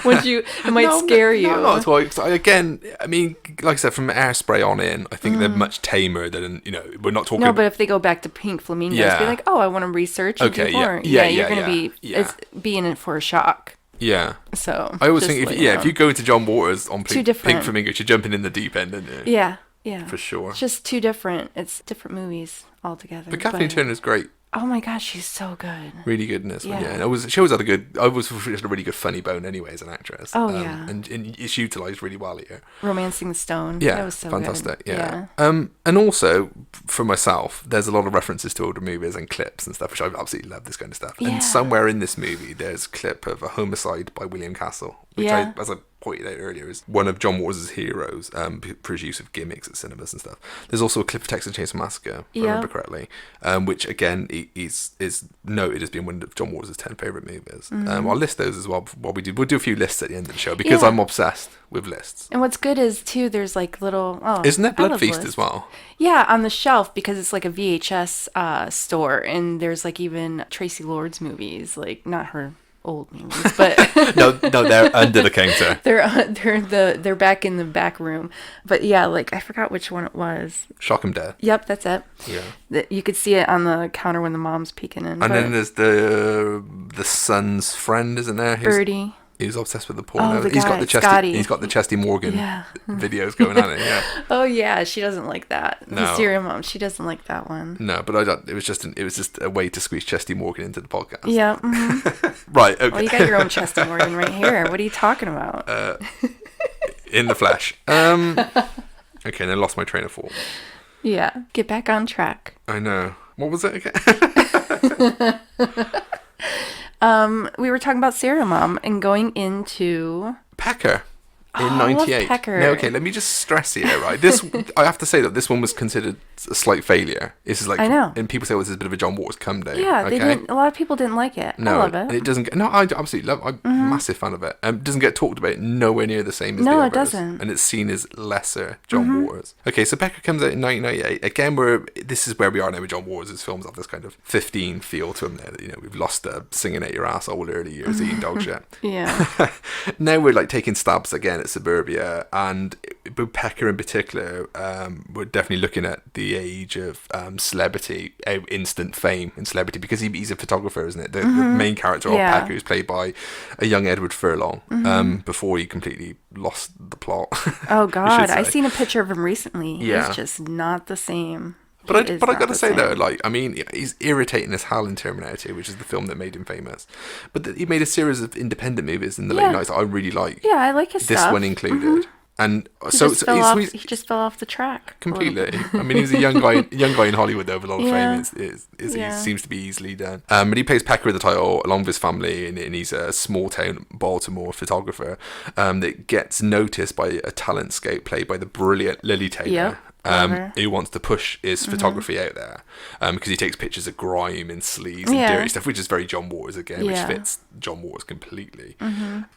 It might scare you. No, not at all. 'Cause again, I mean, like I said, from Airspray on in, I think they're much tamer than, we're not talking... No, but if they go back to Pink Flamingos, be like, oh, I want to research and do more. You're going to be in it for a shock. Yeah. So I always think, if you go to John Waters on Pink Flamingos, you're jumping in the deep end, aren't you? Yeah. For sure. It's just two different, different movies altogether. But Kathleen Turner's great. Oh my gosh, she's so good. Really good in this one, yeah. And she always had a really good funny bone anyway as an actress. Oh, yeah. And it's utilised really well here. Romancing the Stone. Yeah, that was so fantastic, good. yeah. And also, for myself, there's a lot of references to older movies and clips and stuff, which I absolutely love, this kind of stuff. Yeah. And somewhere in this movie, there's a clip of a homicide by William Castle, which as I pointed out earlier, is one of John Waters' heroes for his use of gimmicks at cinemas and stuff. There's also a clip of Texas Chainsaw Massacre, if I remember correctly, which again is noted as being one of John Waters' 10 favourite movies. I'll list those as well. We'll do a few lists at the end of the show, because I'm obsessed with lists. And what's good is too, there's like little isn't there Blood Feast as well? Yeah, on the shelf, because it's like a VHS store, and there's like even Tracy Lords movies, like not her old movies, but No, they're under the counter. they're back in the back room. But yeah, like I forgot which one it was. Shock 'em Dead. Yep, that's it. Yeah. You could see it on the counter when the mom's peeking in. And then there's the son's friend, isn't there? Birdie. He's obsessed with the porno. Oh, the He's guy, got the Chesty. Scotty. He's got the Chesty Morgan Yeah. videos going on. Yeah. Oh yeah, she doesn't like that. No. The serial mom, she doesn't like that one. No, but I don't. It was just a way to squeeze Chesty Morgan into the podcast. Yeah. Mm-hmm. Right. Okay. Well, you got your own Chesty Morgan right here. What are you talking about? In the flesh. Okay, then I lost my train of thought. Yeah. Get back on track. I know. What was it again? We were talking about serial mom and going into Pecker. In I love 98. Pecker. Now, okay, let me just stress here, right? This, I have to say that this one was considered a slight failure. This is like, I know. And people say, well, this is a bit of a John Waters come down. Yeah, okay? they didn't. A lot of people didn't like it. No, I love it. and it doesn't get. No, I absolutely love. I'm a massive fan of it. It doesn't get talked about nowhere near the same as the No, others. it doesn't. And it's seen as lesser John Waters. Okay, so Pecker comes out in 1998. Again, this is where we are now with John Waters. His films have this kind of 15 feel to them. There, you know, we've lost singing at your ass all early years, eating dog shit. Yeah. Now we're like taking stabs again at suburbia, and with Pecker in particular, we're definitely looking at the age of celebrity, instant fame and celebrity, because he's a photographer, isn't it? The main character of Pecker is played by a young Edward Furlong, before he completely lost the plot. Oh God, I seen a picture of him recently. Yeah. He's just not the same. But I got to say though, like, I mean, he's irritating as hell in Terminator 2, which is the film that made him famous. But he made a series of independent movies in the late 90s that I really like. Yeah, I like his this stuff. one included. And He just fell off the track. Completely. I mean, he's a young guy in Hollywood though, with a lot of fame. He seems to be easily done. But he plays Pecker in the title along with his family, and he's a small town Baltimore photographer that gets noticed by a talent scout played by the brilliant Lily Taylor. Who wants to push his photography out there, because he takes pictures of grime and sleaze and dirty stuff, which is very John Waters again, which fits John Waters completely.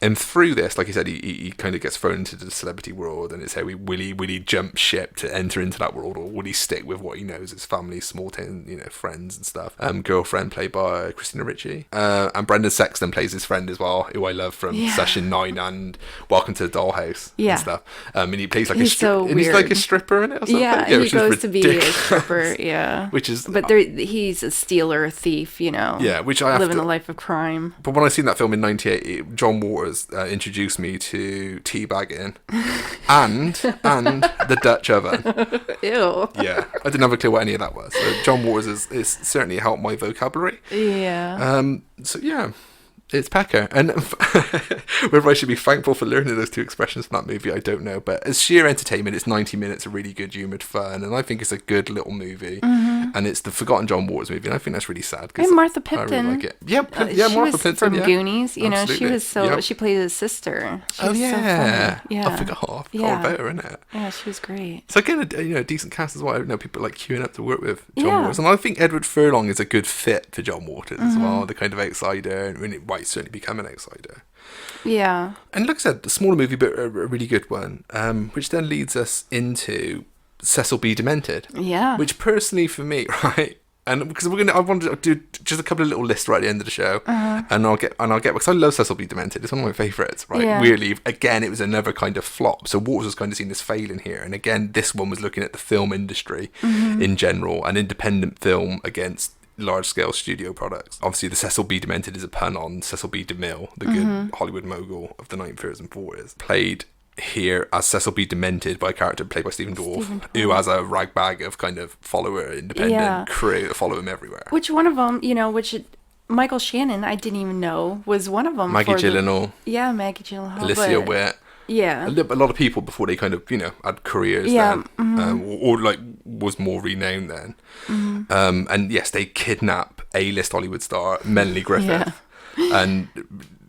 And through this, like I said, he kind of gets thrown into the celebrity world, and it's how will he jump ship to enter into that world, or will he stick with what he knows, his family, small town, friends and stuff. Girlfriend played by Christina Ricci, and Brendan Sexton plays his friend as well, who I love from Session 9 and Welcome to the Dollhouse and stuff. And he plays like he's like a stripper in it or something. Yeah, he goes to be a stripper, which is... But he's a stealer, a thief, Yeah, which I have living a life of crime. But when I seen that film in 98, John Waters introduced me to teabagging and the Dutch oven. Ew. Yeah, I didn't have a clue what any of that was. So John Waters is certainly helped my vocabulary. Yeah. So yeah, it's Pecker. And whether I should be thankful for learning those two expressions from that movie, I don't know. But as sheer entertainment, it's 90 minutes of really good humoured fun. And I think it's a good little movie. And it's the forgotten John Waters movie. And I think that's really sad. And Martha Plimpton. I really like it. Yeah, Martha Plimpton. From Goonies. Absolutely. She was she played his sister. She was so funny. Yeah. I forgot about her, innit? Yeah, she was great. So again, a decent cast as well. People like queuing up to work with John Waters. And I think Edward Furlong is a good fit for John Waters as well. The kind of outsider. And it might certainly become an outsider. Yeah. And like I said, a smaller movie, but a really good one, which then leads us into Cecil B. Demented. Yeah. Which personally for me, right, and because I want to do just a couple of little lists right at the end of the show, and I'll get because I love Cecil B. Demented. It's one of my favourites, right? Yeah. Weirdly, again, it was another kind of flop. So Waters was kind of seen as failing here, and again, this one was looking at the film industry in general, and independent film against large-scale studio products. Obviously, the Cecil B. Demented is a pun on Cecil B. DeMille, the good Hollywood mogul of the 1930s and 40s. Played here as Cecil B. Demented by a character played by Stephen Dorff, who has a ragbag of kind of follower, independent crew that follow him everywhere. Which one of them, Michael Shannon, I didn't even know, was one of them. Maggie Gyllenhaal. Maggie Gyllenhaal. Alicia Witt. Yeah. A lot of people before they kind of, had careers then. Or like was more renowned then. And yes, they kidnap A-list Hollywood star Melanie Griffith and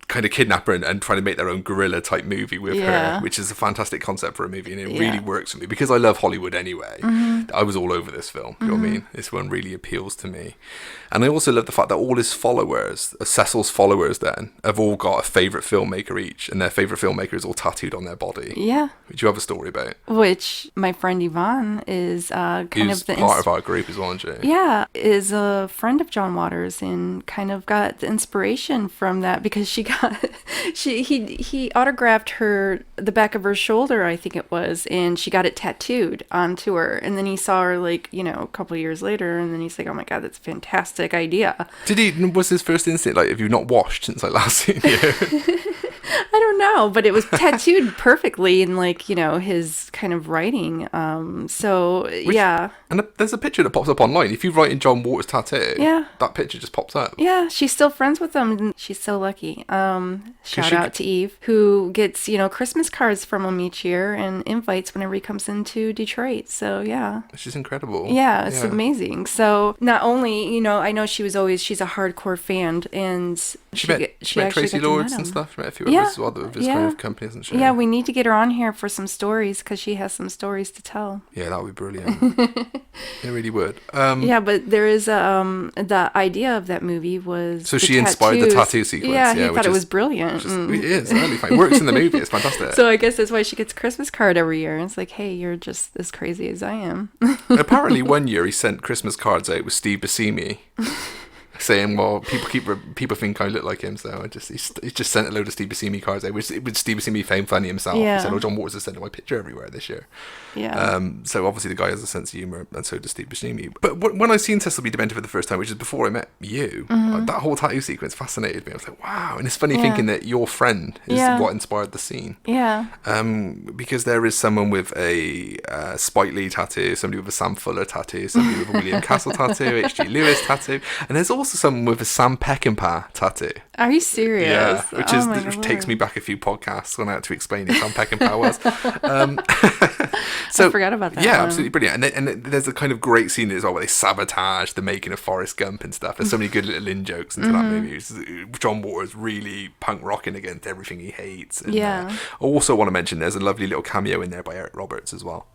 kind of kidnap her and trying to make their own guerrilla type movie with her, which is a fantastic concept for a movie, and it really works for me because I love Hollywood anyway. I was all over this film. You know what I mean? This one really appeals to me, and I also love the fact that all his followers, Cecil's followers, then have all got a favorite filmmaker each, and their favorite filmmaker is all tattooed on their body. Yeah, which you have a story about. Which my friend Yvonne is Who's part of our group as well, isn't she? Yeah, is a friend of John Waters and kind of got the inspiration from that because she got he autographed her the back of her shoulder, I think it was, and she got it tattooed onto her, and then he saw her like, you know, a couple of years later, and then he's like, oh my god, that's a fantastic idea. Was his first instinct like, have you not washed since I last seen you? I don't know, but it was tattooed perfectly in, like, you know, his kind of writing. Yeah. And there's a picture that pops up online. If you write in John Waters tattoo, that picture just pops up. Yeah, she's still friends with him. She's so lucky. Shout out to Eve, who gets, you know, Christmas cards from him each year and invites whenever he comes into Detroit. So, yeah. She's incredible. Yeah, it's amazing. So, not only, you know, I know she's a hardcore fan, and she met Tracy Lords and stuff. She met a few others of his kind of company, hasn't she? Yeah, we need to get her on here for some stories because she has some stories to tell. Yeah, that would be brilliant. It really would. Yeah, but there is the idea of that movie was so she inspired the tattoo sequence. Yeah, he thought it was brilliant. It is. It works in the movie. It's fantastic. So I guess that's why she gets a Christmas card every year. It's like, hey, you're just as crazy as I am. Apparently, one year he sent Christmas cards out with Steve Buscemi. Saying, well, people think I look like him, so he just sent a load of Steve Buscemi cards out, which Steve Buscemi found funny himself. Yeah. He said, John Waters has sent my picture everywhere this year. Yeah. So obviously the guy has a sense of humour, and so does Steve Buscemi. But when I seen Cecil B. Demented for the first time, which is before I met you, that whole tattoo sequence fascinated me. I was like, wow. And it's funny thinking that your friend is what inspired the scene. Yeah. Because there is someone with a Spike Lee tattoo, somebody with a Sam Fuller tattoo, somebody with a William Castle tattoo, H.G. Lewis tattoo, and there's also someone with a Sam Peckinpah tattoo. Are you serious? Yeah, which takes me back a few podcasts when I had to explain who Sam Peckinpah was. So, I forgot about that. Yeah, one. absolutely brilliant. And there's a kind of great scene as well where they sabotage the making of Forrest Gump and stuff. There's so many good little in jokes into that movie. John Waters really punk rocking against everything he hates. And, I also want to mention there's a lovely little cameo in there by Eric Roberts as well.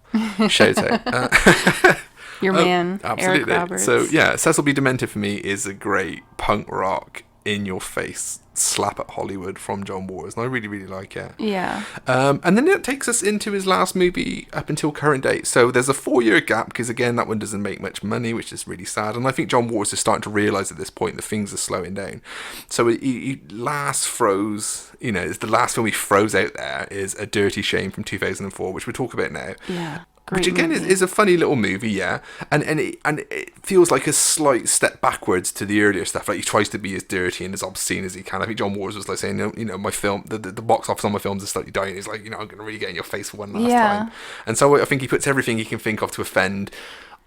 Shout out. Your man, absolutely. Eric Roberts. So yeah, Cecil B. Demented for me is a great punk rock, in your face slap at Hollywood from John Waters, and I really, really like it. Yeah. And then it takes us into his last movie up until current date. So there's a 4-year gap because again that one doesn't make much money, which is really sad. And I think John Waters is starting to realise at this point that things are slowing down. So he last froze, you know, the last film he froze out there is A Dirty Shame from 2004, which we'll talk about now. Yeah. Which again is a funny little movie, yeah, and it feels like a slight step backwards to the earlier stuff. Like he tries to be as dirty and as obscene as he can. I think John Waters was like saying, you know, my film, the box office on my films is slightly dying. He's like, you know, I'm going to really get in your face for one last time. And so I think he puts everything he can think of to offend,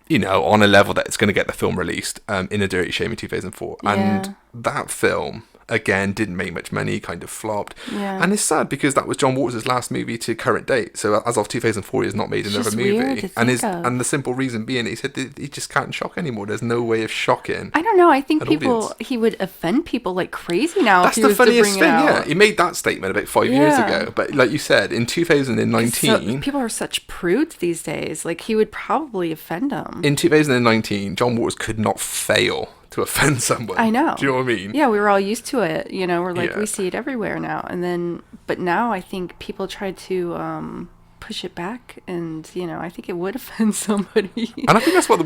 you know, on a level that it's going to get the film released in A Dirty Shame in 2004. Yeah. And that film, again, didn't make much money, kind of flopped. Yeah. And it's sad because that was John Waters' last movie to current date. So as of 2004, he has not made another movie. And the simple reason being, he said that he just can't shock anymore. There's no way of shocking. I don't know. I think he would offend people like crazy now. That's if he the funniest thing. Yeah, Yeah, he made that statement about 5 years ago. But like you said, in 2019, people are such prudes these days. Like he would probably offend them. In 2019, John Waters could not fail to offend someone. I know. Do you know what I mean? Yeah, we were all used to it. You know, we're like, we see it everywhere now. But now I think people try to push it back, and you know, I think it would offend somebody. And I think that's what the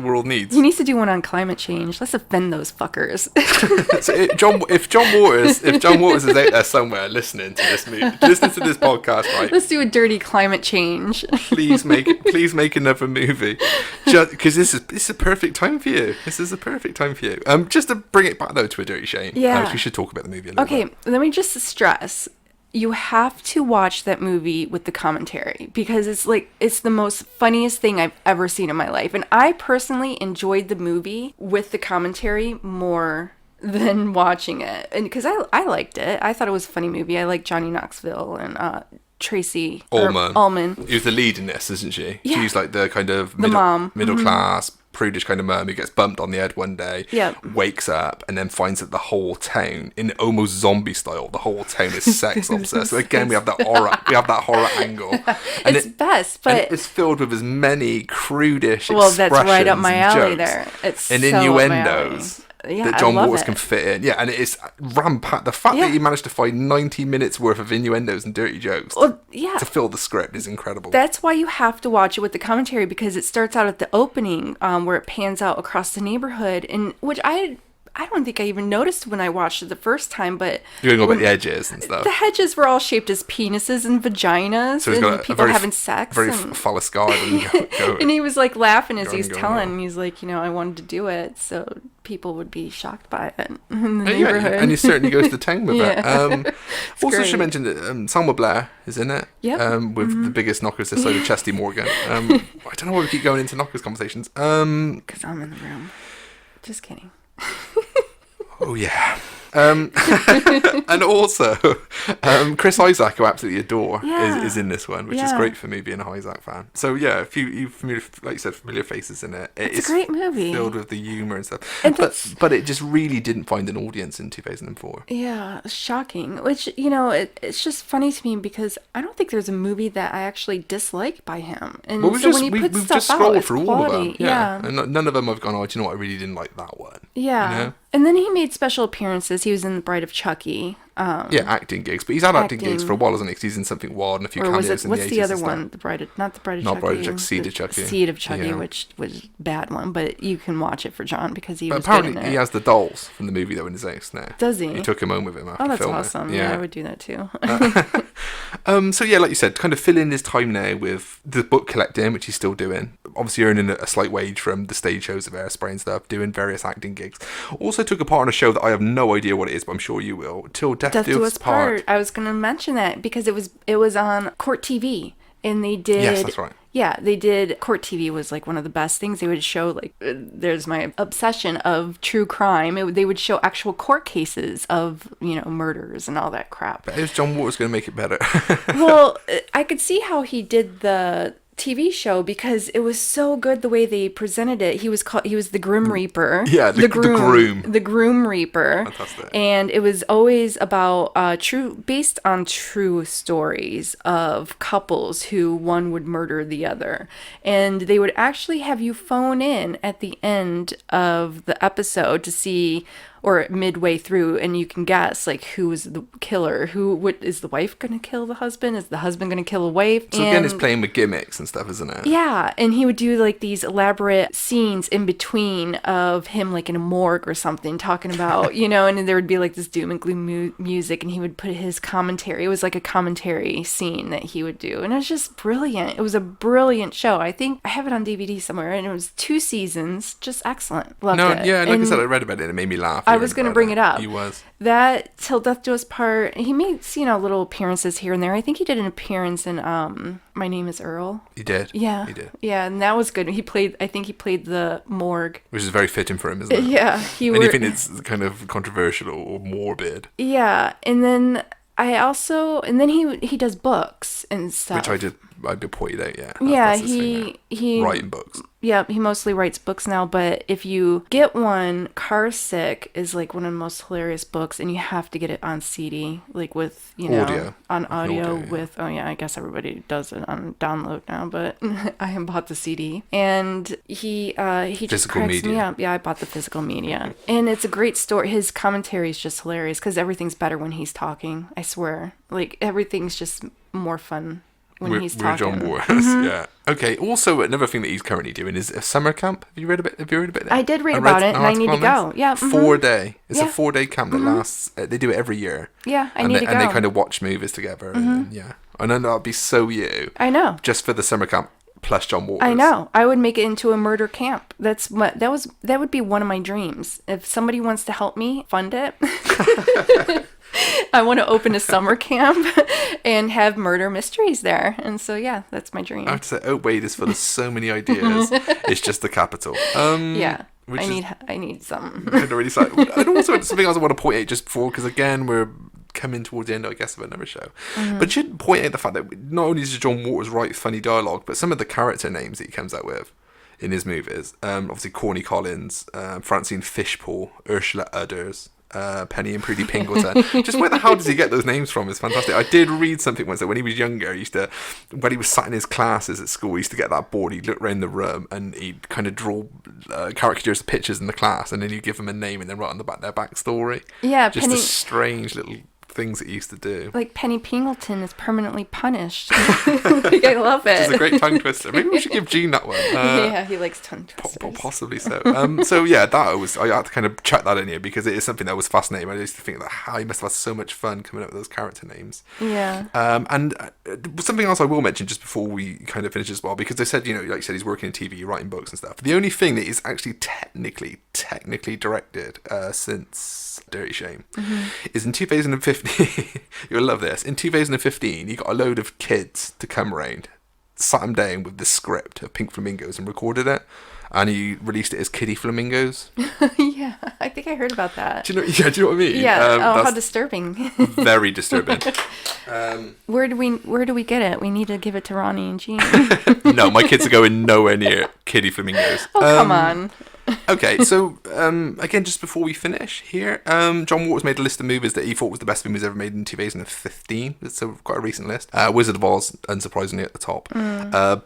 world needs. He needs to do one on climate change. Let's offend those fuckers. So if John Waters is out there somewhere listening to this podcast, right? Let's do a dirty climate change. Please make another movie, just because this is a perfect time for you. This is a perfect time for you. Just to bring it back though to A Dirty Shame. Yeah, we should talk about the movie a little bit. Okay, let me just stress. You have to watch that movie with the commentary because it's the most funniest thing I've ever seen in my life. And I personally enjoyed the movie with the commentary more than watching it. And because I liked it. I thought it was a funny movie. I like Johnny Knoxville and Tracy Ullman. Who's the lead in this, isn't she? Yeah. She's like the kind of mom. middle class prudish kind of mum who gets bumped on the head one day, Yep. wakes up, and then finds that the whole town, in almost zombie style, the whole town is sex obsessed. So again, we have that horror angle. And It's best, but it's filled with as many prudish well, that's right up expressions my and alley jokes there. It's and so up my alley. innuendos Yeah, that I John love Waters it. can fit in. Yeah, and it's rampant. The fact Yeah. that he managed to find 90 minutes worth of innuendos and dirty jokes Well, yeah. to fill the script is incredible. That's why you have to watch it with the commentary, because it starts out at the opening, where it pans out across the neighborhood, and which I don't think I even noticed when I watched it the first time, but You're going about the edges and stuff. the hedges were all shaped as penises and vaginas, So he's and got a people very having sex. very and, phallus garden. and he was like laughing as he was Going, telling, going. he's like, I wanted to do it so people would be shocked by it in the Yeah, neighborhood. and he certainly goes to town with it. Yeah. Also, great. should mention that Selma Blair is in it. Yep. With the biggest knockers this side of Chesty Morgan. I don't know why we keep going into knockers conversations. Because I'm in the room. Just kidding. Oh yeah. And also, Chris Isaac, who I absolutely adore, Yeah. is in this one, which is Yeah. great for me being a Isaac fan. So yeah, if you familiar, like you said, familiar faces in it. It's a great movie. filled with the humour and stuff. And But it just really didn't find an audience in 2004. Yeah, shocking. Which, it's just funny to me because I don't think there's a movie that I actually dislike by him. And Well, we've so just when he puts we've stuff just out, scrolled it's through quality. all of them. Yeah. And none of them have gone, oh, do you know what? I really didn't like that one. Yeah. You know? And then he made special appearances. He was in The Bride of Chucky. Yeah, acting gigs. But he's had acting gigs Acting. for a while, hasn't he? 'Cause he's in Something Wild and a few Or was cameos it, in what's the 80s the other and stuff. one? Not the Bride of Not Chucky. Bride of Chucky, Seed of Chucky. Seed of Chucky, Yeah. which was a bad one, but you can watch it for John because he But was good in apparently it. he has the dolls from the movie though in his house now. Does he? He took him home with him after Oh, that's filming. awesome. Yeah, I would do that too. So yeah, like you said, kind of filling his time now with the book collecting, which he's still doing. Obviously earning a slight wage from the stage shows of Airspray and stuff, doing various acting gigs. Also took a part in a show that I have no idea what it is, but I'm sure you will. Till Death Do Us Part. I was going to mention that because it was on Court TV, and they did. Yes, that's right. Yeah, they did. Court TV was like one of the best things. They would show there's my obsession of true crime. They would show actual court cases of murders and all that crap. But is John Waters going to make it better? Well, I could see how he did the TV show because it was so good the way they presented it. He was the Grim Reaper. Yeah, the groom. The Groom Reaper. Fantastic. And it was always about based on true stories of couples who one would murder the other. And they would actually have you phone in at the end of the episode to see, or midway through, and you can guess like who is the killer. Is the wife going to kill the husband? Is the husband going to kill a wife? So again, it's playing with gimmicks and stuff, isn't it? Yeah, and he would do like these elaborate scenes in between of him like in a morgue or something talking about, and then there would be like this doom and gloom music, and he would put his commentary. It was like a commentary scene that he would do, and it was just brilliant. It was a brilliant show. I think I have it on DVD somewhere, and it was 2 seasons, just excellent. Loved it. Yeah, like I And said, I read about it and it made me laugh. I was going to bring it up. He was. That Till Death Do Us Part, he made, little appearances here and there. I think he did an appearance in My Name is Earl. He did. Yeah. He did. Yeah, and that was good. I think he played the morgue. Which is very fitting for him, isn't it? Yeah. Anything that's kind of controversial or morbid. Yeah, and then he does books and stuff. Which I did point out, yeah. Yeah, that's his thing, he writing books. Yeah, he mostly writes books now, but if you get one, Car Sick is like one of the most hilarious books, and you have to get it on CD, like with, Audio. on audio yeah. with, I guess everybody does it on download now, but I have bought the CD. And he just Physical cracks me media. up. Yeah, I bought the physical media. And it's a great story. His commentary is just hilarious because everything's better when he's talking, I swear. Like, everything's just more fun when he's talking. John Waters, yeah. Okay. Also, another thing that he's currently doing is a summer camp. Have you read a bit? I did read about it, and I need to go. Yeah, 4-day. It's a Yeah. 4-day camp that lasts. They do it every year. Yeah, I and need they, to go. And they kind of watch movies together. And, yeah, I know that'd be so you. I know. Just for the summer camp plus John Waters. I know. I would make it into a murder camp. That would be one of my dreams. If somebody wants to help me fund it. I want to open a summer camp and have murder mysteries there. And so, yeah, that's my dream. I have to say, oh wait, is full of so many ideas. It's just the capital. Yeah. which I need some. kind of really sad. And also something else I want to point out just before, because again we're coming towards the end, I guess, of another show. But should point out the fact that not only does John Waters write funny dialogue, but some of the character names that he comes out with in his movies. Obviously, Corny Collins, Francine Fishpaw, Ursula Udders, Penny and Prudy Pingleton. Just where the hell does he get those names from? It's fantastic. I did read something once that when he was younger, he used to, when he was sat in his classes at school, he used to get that board, he'd look around the room and he'd kind of draw caricatures of pictures in the class, and then he'd give them a name and then write on the back their backstory. Yeah, just the strange little things it used to do. Like Penny Pingleton is permanently punished. Like, I love it. It's a great tongue twister. Maybe we should give Gene that one. Yeah, he likes tongue twisters. Possibly so. So yeah, I had to kind of chuck that in here because it is something that was fascinating. I used to think that how he must have had so much fun coming up with those character names. Yeah. And something else I will mention just before we kind of finish as well, because they said, like you said, he's working in TV, writing books and stuff. The only thing that is actually technically directed since Dirty Shame is in 2015. You'll love this. In 2015, he got a load of kids to come around, sat him down with the script of Pink Flamingos and recorded it, and he released it as Kiddie Flamingos. Yeah, I think I heard about that. Do you know what I mean? Yeah. How disturbing. Very disturbing. Where do we get it? We need to give it to Ronnie and Jean. No, my kids are going nowhere near Kiddie Flamingos. Oh, come on. Okay, so again, just before we finish here, John Waters made a list of movies that he thought was the best movies ever made in 2015. So quite a recent list. Wizard of Oz, unsurprisingly, at the top.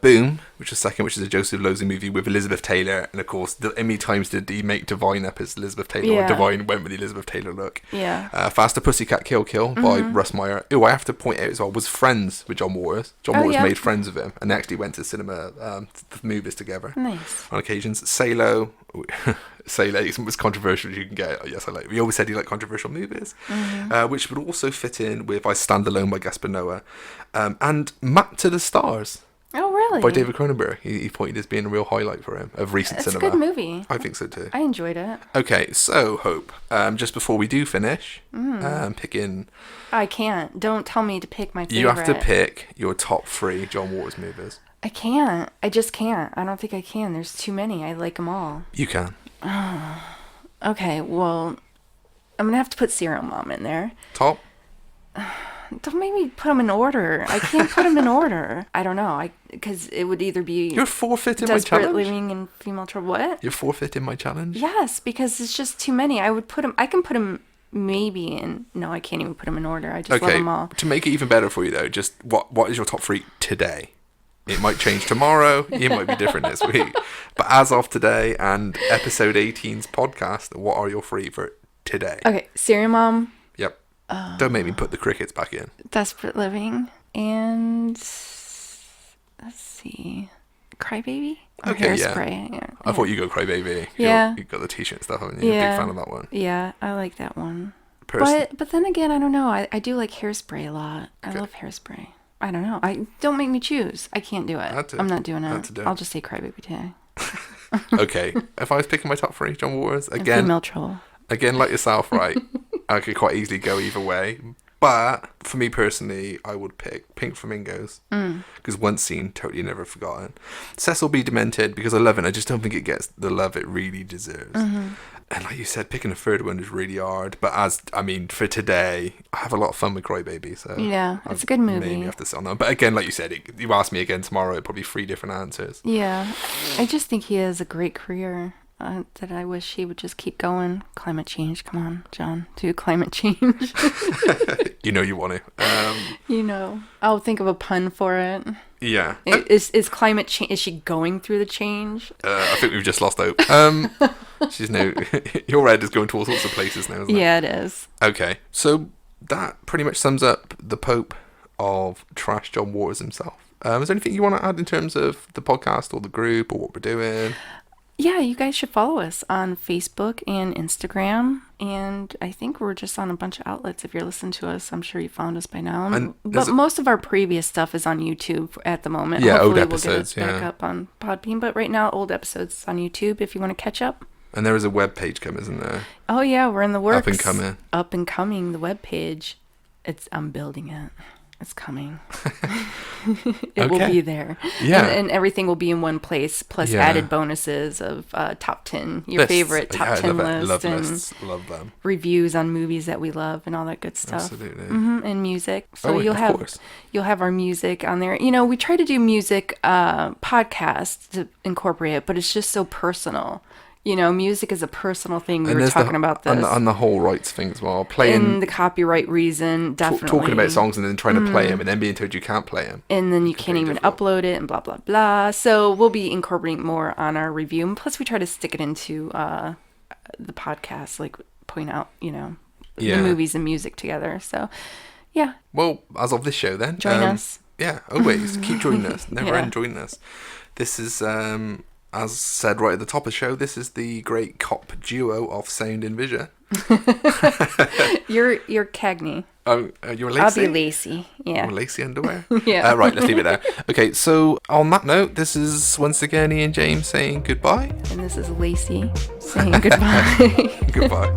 Boom, which is second, which is a Joseph Losey movie with Elizabeth Taylor. And of course, how many times did he make Divine up as Elizabeth Taylor? Yeah. Or Divine went with the Elizabeth Taylor look. Yeah. Faster Pussycat Kill Kill by Russ Meyer. Oh, I have to point out as well, was Friends with John Waters. John Waters made friends with him and they actually went to cinema movies together. Nice. On occasions. Salo. Salo is as controversial as you can get. Yes, I like. We always said he liked controversial movies, which would also fit in with I Stand Alone by Gaspar Noé, and Map to the Stars. Oh, really? By David Cronenberg. He pointed as being a real highlight for him of recent cinema. It's a good movie. I think so too. I enjoyed it. Okay, so Hope. Just before we do finish, picking. I can't. Don't tell me to pick my favorite. You have to pick your top 3 John Waters movies. I can't. I just can't. I don't think I can. There's too many. I like them all. You can. Okay, well, I'm going to have to put Serial Mom in there. Top? Don't make me put them in order. I can't put them in order. I don't know. Because it would either be... You're forfeiting my Desperate challenge? Living in Female Trouble. What? You're forfeiting my challenge? Yes, because it's just too many. I would put them... I can put them maybe in... No, I can't even put them in order. I just love them all. To make it even better for you, though, just what is your top 3 today? It might change tomorrow. It might be different this week. But as of today and episode 18's podcast, what are your 3 for today? Okay, Serial Mom. Yep. Don't make me put the crickets back in. Desperate Living. And... Let's see... Crybaby? Or Okay, Hairspray. Yeah. I thought you go Crybaby. Yeah. You got the t-shirt and stuff, haven't you? You're a big fan of that one. Yeah, I like that one. But then again, I don't know. I do like Hairspray a lot. I love Hairspray. I don't know. Don't make me choose. I can't do it. I'm not doing it. I'll just say Crybaby today. Okay. If I was picking my top 3, John Waters, again... Female Trouble. Again, like yourself, right? I could quite easily go either way. But for me personally, I would pick Pink Flamingos. Because once seen, totally never forgotten. Cecil B. Demented, because I love it. I just don't think it gets the love it really deserves. And like you said, picking a third one is really hard. But for today, I have a lot of fun with Crybaby. So yeah, it's a good movie. Maybe have to sit on that. But again, like you said, you ask me again tomorrow, it'd probably 3 different answers. Yeah, I just think he has a great career. That I wish he would just keep going. Climate change, come on, John, do climate change. You know you want to. I'll think of a pun for it. Yeah. Is climate change? Is she going through the change? I think we've just lost hope. She's now. Your head is going to all sorts of places now, isn't it? Yeah, it is. Okay, so that pretty much sums up the Pope of Trash, John Waters himself. Is there anything you want to add in terms of the podcast or the group or what we're doing? Yeah, you guys should follow us on Facebook and Instagram. And I think we're just on a bunch of outlets. If you're listening to us, I'm sure you found us by now. But most of our previous stuff is on YouTube at the moment. Yeah, hopefully old episodes. We'll get it back up on Podbean. But right now, old episodes on YouTube if you want to catch up. And there is a web page coming, isn't there? Oh, yeah, we're in the works. Up and coming, the web page. I'm building it. It's coming. It will be there. Yeah. And everything will be in one place, plus Yeah. added bonuses of top 10, your Lists. favorite top Yeah, 10 I list, love and lists. Love them. reviews on movies that we love and all that good stuff. Absolutely. And music. So Oh, you'll of have course. you'll have our music on there. You know, we try to do music podcasts to incorporate it, but it's just so personal. You know, music is a personal thing. We were there's talking about this. and the whole rights thing as well. Playing, And the copyright reason, definitely. talking about songs and then trying to play them and then being told you can't play them. And then you can't even upload it and blah, blah, blah. So we'll be incorporating more on our review. And plus we try to stick it into the podcast, like point out, you know, Yeah. the movies and music together. So, yeah. Well, as of this show then. Join us. Yeah, always. Keep joining us. Never Yeah. end joining us. This is, as said right at the top of the show, this is the great cop duo of sound and vision. You're Cagney. Oh, you're Lacey? I'll be Lacey. Yeah. Or Lacey underwear? Yeah. Right, let's leave it there. Okay, so on that note, this is once again Ian James saying goodbye. And this is Lacey saying goodbye. Goodbye.